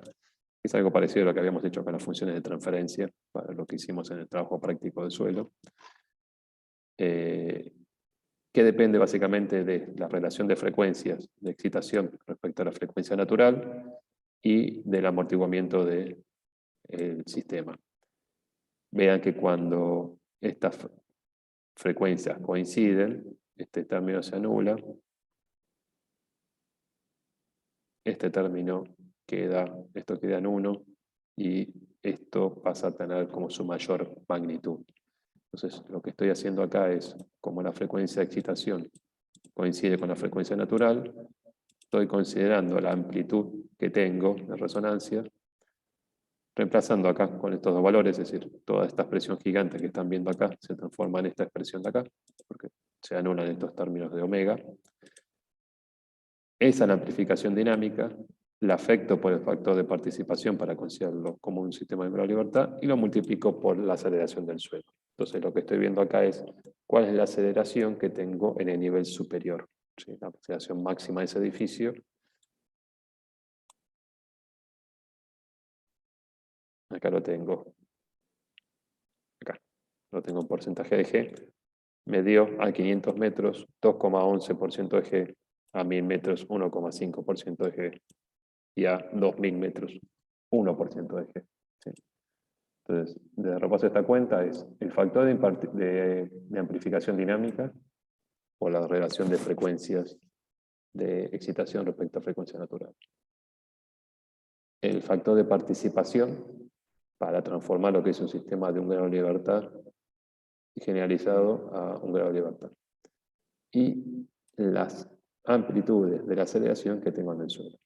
Es algo parecido a lo que habíamos hecho con las funciones de transferencia, para lo que hicimos en el trabajo práctico del suelo, que depende básicamente de la relación de frecuencias de excitación respecto a la frecuencia natural y del amortiguamiento del sistema. Vean que cuando estas frecuencias coinciden, este término se anula, este término esto queda en 1, y esto pasa a tener como su mayor magnitud. Entonces, lo que estoy haciendo acá es, como la frecuencia de excitación coincide con la frecuencia natural, estoy considerando la amplitud que tengo de resonancia, reemplazando acá con estos dos valores, es decir, toda esta expresión gigante que están viendo acá se transforma en esta expresión de acá, porque se anulan estos términos de omega. Esa es la amplificación dinámica, la afecto por el factor de participación para considerarlo como un sistema de grado de libertad y lo multiplico por la aceleración del suelo. Entonces lo que estoy viendo acá es cuál es la aceleración que tengo en el nivel superior, ¿sí? La aceleración máxima de ese edificio. Acá lo tengo. Acá lo tengo en porcentaje de G. Me dio a 500 metros 2,11% de G, a 1000 metros 1,5% de G y a 2000 metros 1% de G. ¿Sí? Entonces, de repaso esta cuenta es el factor de amplificación dinámica por la relación de frecuencias de excitación respecto a frecuencia natural. El factor de participación para transformar lo que es un sistema de un grado de libertad generalizado a un grado de libertad. Y las amplitudes de la aceleración que tengo en el suelo.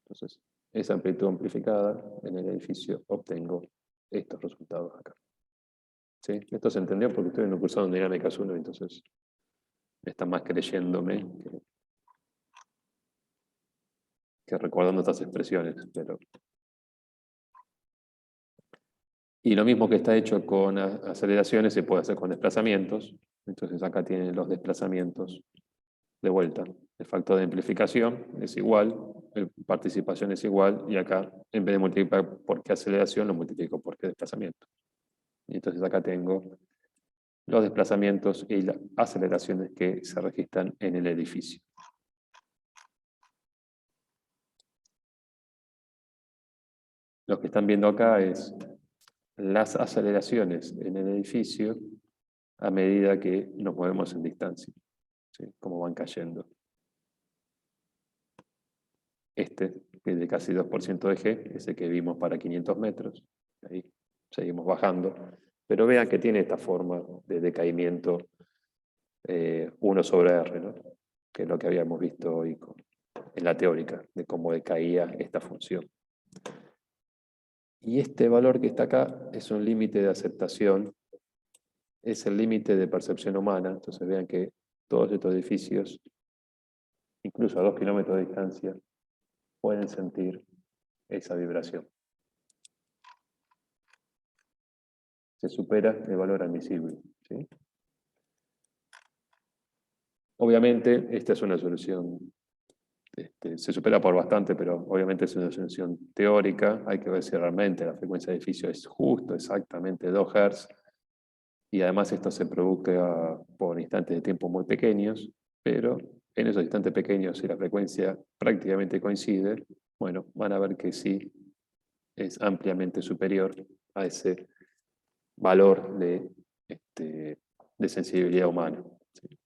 Entonces, esa amplitud amplificada en el edificio obtengo estos resultados acá. ¿Sí? Esto se entendió porque estoy en un cursado en dinámicas 1, entonces están más creyéndome que recordando estas expresiones. Y lo mismo que está hecho con aceleraciones se puede hacer con desplazamientos. Entonces acá tienen los desplazamientos de vuelta. El factor de amplificación es igual, la participación es igual, y acá, en vez de multiplicar por qué aceleración, lo multiplico por qué desplazamiento. Y entonces acá tengo los desplazamientos y las aceleraciones que se registran en el edificio. Lo que están viendo acá es las aceleraciones en el edificio a medida que nos movemos en distancia, ¿sí? Cómo van cayendo. Este, que es de casi 2% de G, ese que vimos para 500 metros. Ahí seguimos bajando. Pero vean que tiene esta forma de decaimiento 1 sobre R, ¿no? Que es lo que habíamos visto hoy en la teórica, de cómo decaía esta función. Y este valor que está acá es un límite de aceptación, es el límite de percepción humana. Entonces vean que todos estos edificios, incluso a 2 kilómetros de distancia, pueden sentir esa vibración. Se supera el valor admisible, ¿sí? Obviamente, esta es una solución, se supera por bastante, pero obviamente es una solución teórica. Hay que ver si realmente la frecuencia de edificio es justo, exactamente 2 Hz, y además esto se produzca por instantes de tiempo muy pequeños, pero en esos instantes pequeños, si la frecuencia prácticamente coincide, bueno, van a ver que sí es ampliamente superior a ese valor de sensibilidad humana. ¿Sí?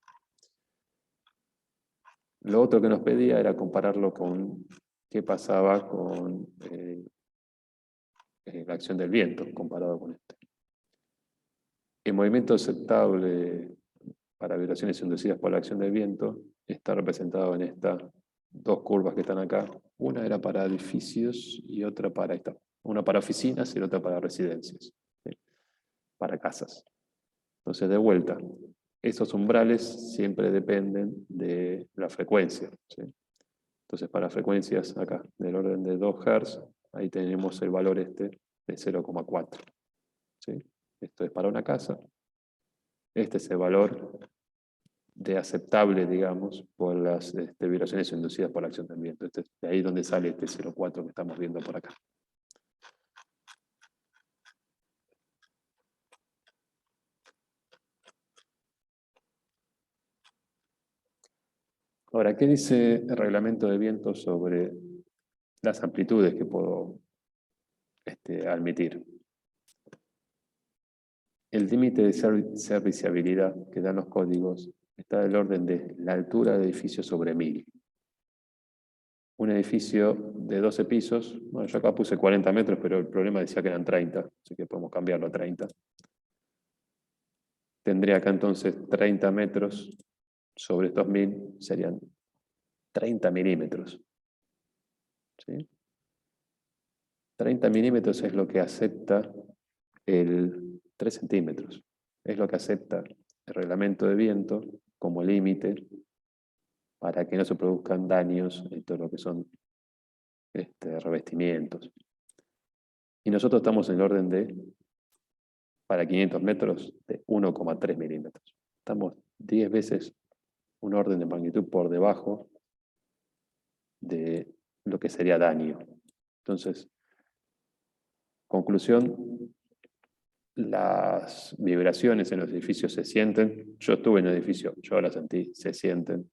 Lo otro que nos pedía era compararlo con qué pasaba con la acción del viento, comparado con este. El movimiento aceptable para vibraciones inducidas por la acción del viento está representado en estas 2 curvas que están acá. Una era para edificios y otra para esta. Una para oficinas y otra para residencias, ¿sí? Para casas. Entonces, de vuelta, esos umbrales siempre dependen de la frecuencia, ¿sí? Entonces, para frecuencias acá, del orden de 2 Hz, ahí tenemos el valor de 0,4. ¿Sí? Esto es para una casa. Este es el valor de aceptable, digamos, por las vibraciones inducidas por la acción del viento. De ahí donde sale este 0,4 que estamos viendo por acá. Ahora, ¿qué dice el reglamento de viento sobre las amplitudes que puedo admitir? El límite de serviciabilidad que dan los códigos está del orden de la altura del edificio sobre 1000. Un edificio de 12 pisos, bueno, yo acá puse 40 metros, pero el problema decía que eran 30, así que podemos cambiarlo a 30. Tendría acá entonces 30 metros sobre estos 1000, serían 30 milímetros. ¿Sí? 30 milímetros es lo que acepta el 3 centímetros. Es lo que acepta el reglamento de viento como límite para que no se produzcan daños en todo lo que son revestimientos. Y nosotros estamos en el orden de, para 500 metros, de 1,3 milímetros. Estamos 10 veces un orden de magnitud por debajo de lo que sería daño. Entonces, conclusión, las vibraciones en los edificios se sienten. Yo estuve en el edificio, yo las sentí, se sienten.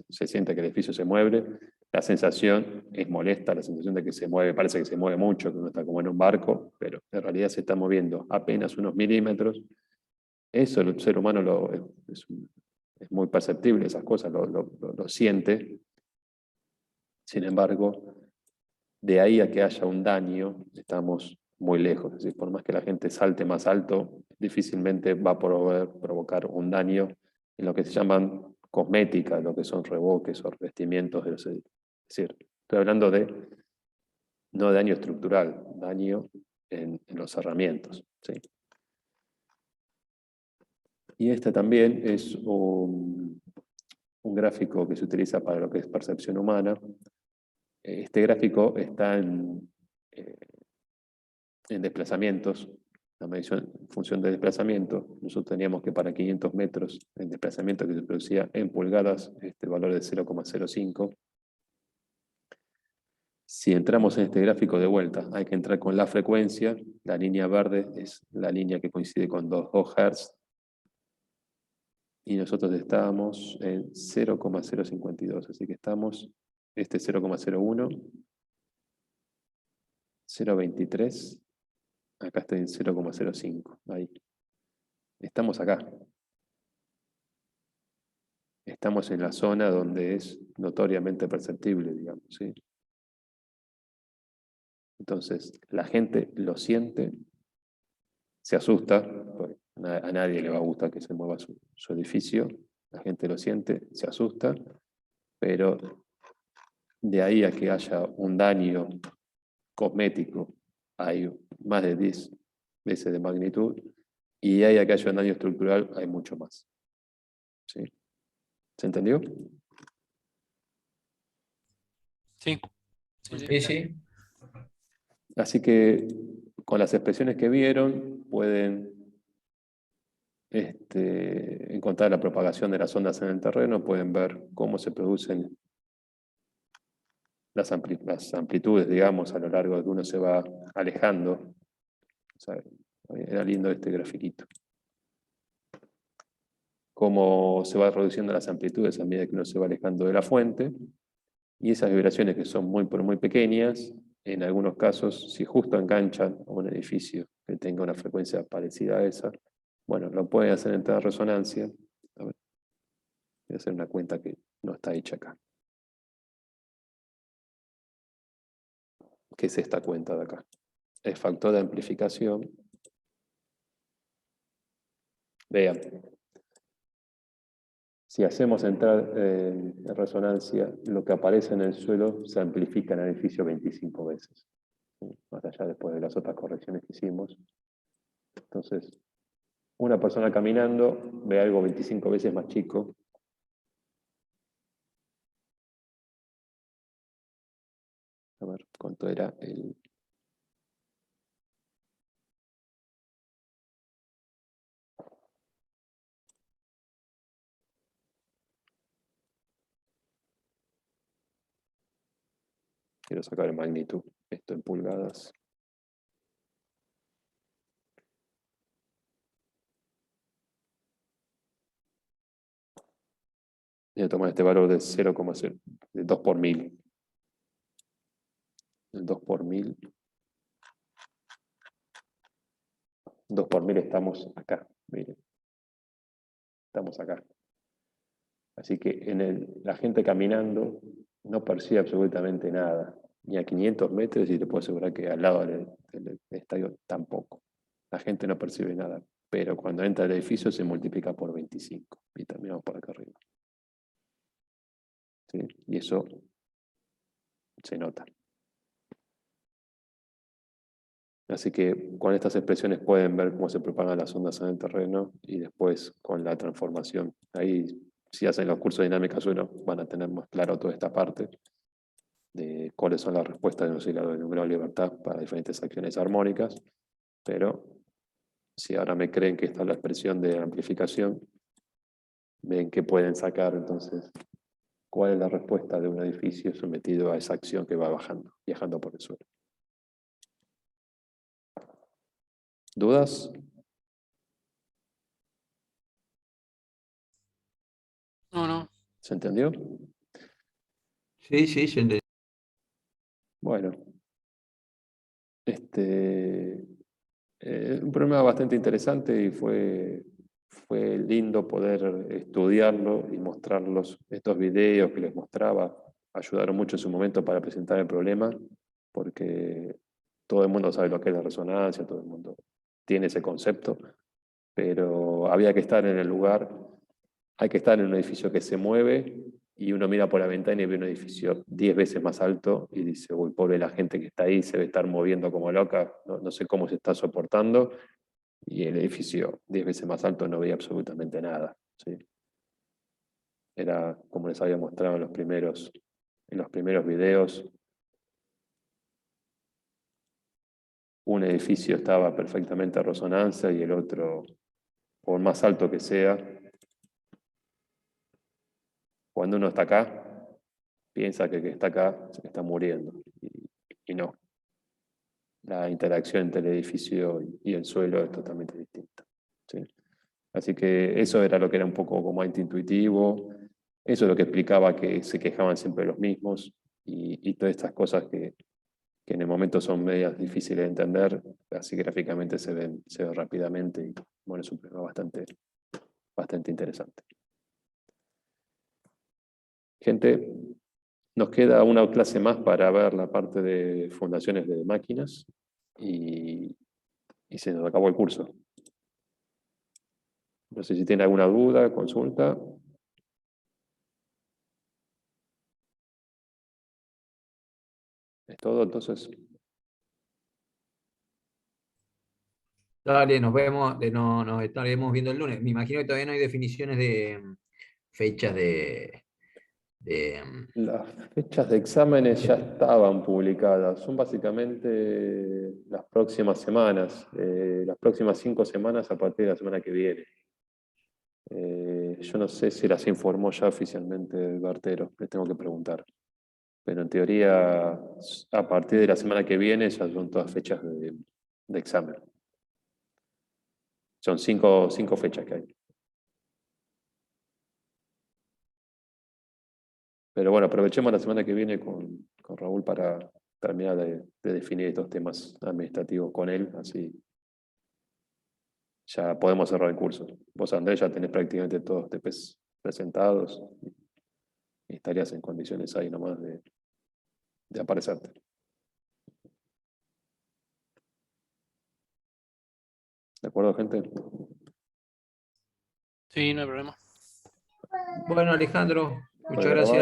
Se siente que el edificio se mueve. La sensación es molesta, la sensación de que se mueve, parece que se mueve mucho, que uno está como en un barco, pero en realidad se está moviendo apenas unos milímetros. Eso el ser humano es es muy perceptible esas cosas, lo siente. Sin embargo, de ahí a que haya un daño, estamos muy lejos. Es decir, por más que la gente salte más alto, difícilmente va a poder provocar un daño en lo que se llaman cosméticas, lo que son revoques o revestimientos de los edificios. Es decir, estoy hablando de no daño estructural, daño en los cerramientos. ¿Sí? Y este también es un gráfico que se utiliza para lo que es percepción humana. Este gráfico está en desplazamientos, la medición en función de desplazamiento. Nosotros teníamos que para 500 metros el desplazamiento que se producía en pulgadas, este valor de 0,05. Si entramos en este gráfico de vuelta, hay que entrar con la frecuencia. La línea verde es la línea que coincide con 2 Hz. Y nosotros estábamos en 0,052. Así que estamos, este 0,01, 0,23. Acá estoy en 0,05. Ahí. Estamos acá. Estamos en la zona donde es notoriamente perceptible, digamos, ¿sí? Entonces, la gente lo siente, se asusta, porque a nadie le va a gustar que se mueva su edificio, la gente lo siente, se asusta, pero de ahí a que haya un daño cosmético, hay más de 10 veces de magnitud, y de ahí a que haya un daño estructural, hay mucho más. ¿Sí? ¿Se entendió? Sí, sí, sí. Sí, sí. Así que con las expresiones que vieron pueden encontrar la propagación de las ondas en el terreno, pueden ver cómo se producen las amplitudes, digamos, a lo largo de que uno se va alejando. O sea, era lindo este grafiquito. Cómo se va reduciendo las amplitudes a medida que uno se va alejando de la fuente, y esas vibraciones que son muy, pero muy pequeñas, en algunos casos, si justo enganchan a un edificio que tenga una frecuencia parecida a esa, bueno, lo pueden hacer entrar en resonancia. A ver, voy a hacer una cuenta que no está hecha acá. ¿Qué es esta cuenta de acá? El factor de amplificación. Vean, si hacemos entrar en resonancia, lo que aparece en el suelo se amplifica en el edificio 25 veces. ¿Sí? Más allá después de las otras correcciones que hicimos. Entonces, una persona caminando ve algo 25 veces más chico. A ver, ¿cuánto era el...? Quiero sacar el magnitud. Esto en pulgadas. Voy a tomar este valor de 0,0, de 2 por 1000. El 2 por 1000. 2 por 1000 estamos acá, miren. Estamos acá. Así que la gente caminando no percibe absolutamente nada. Ni a 500 metros, y te puedo asegurar que al lado del estadio tampoco. La gente no percibe nada. Pero cuando entra al edificio se multiplica por 25. Y terminamos por acá arriba. ¿Sí? Y eso se nota. Así que con estas expresiones pueden ver cómo se propagan las ondas en el terreno y después con la transformación. Ahí, si hacen los cursos de dinámica 1, van a tener más claro toda esta parte de cuáles son las respuestas de un oscilador de número de libertad para diferentes acciones armónicas. Pero si ahora me creen que esta es la expresión de amplificación, ven que pueden sacar entonces cuál es la respuesta de un edificio sometido a esa acción que va bajando, viajando por el suelo. ¿Dudas? No, no. ¿Se entendió? Sí, sí, se entendió. Bueno, un problema bastante interesante y fue fue lindo poder estudiarlo y mostrarlos. Estos videos que les mostraba ayudaron mucho en su momento para presentar el problema, porque todo el mundo sabe lo que es la resonancia, todo el mundo tiene ese concepto, pero había que estar en el lugar, hay que estar en un edificio que se mueve y uno mira por la ventana y ve un edificio 10 veces más alto y dice, uy, pobre la gente que está ahí, se debe estar moviendo como loca, no sé cómo se está soportando, y el edificio 10 veces más alto no veía absolutamente nada, ¿sí? Era, como les había mostrado en los primeros videos, un edificio estaba perfectamente a resonancia y el otro, por más alto que sea, cuando uno está acá, piensa que el que está acá se está muriendo, y no. La interacción entre el edificio y el suelo es totalmente distinta, ¿sí? Así que eso era lo que era un poco como antiintuitivo, eso es lo que explicaba que se quejaban siempre los mismos, y todas estas cosas que en el momento son medias difíciles de entender, así gráficamente se ven rápidamente, y bueno, es un problema bastante interesante. Gente, nos queda una clase más para ver la parte de fundaciones de máquinas, y se nos acabó el curso. No sé si tiene alguna duda, consulta. ¿Es todo entonces? Dale, nos vemos, nos estaremos viendo el lunes. Me imagino que todavía no hay definiciones de fechas de Las fechas de exámenes ya estaban publicadas, son básicamente las próximas semanas, las próximas 5 semanas a partir de la semana que viene. Yo no sé si las informó ya oficialmente el Bartero, les tengo que preguntar. Pero en teoría, a partir de la semana que viene ya son todas fechas de examen. Son 5 fechas que hay. Pero bueno, aprovechemos la semana que viene con Raúl para terminar de definir estos temas administrativos con él, así ya podemos cerrar el curso. Vos, Andrés, ya tenés prácticamente todos los TPs presentados y estarías en condiciones ahí nomás de aparecerte. ¿De acuerdo, gente? Sí, no hay problema. Bueno, Alejandro, muchas ¿Puede grabar? gracias.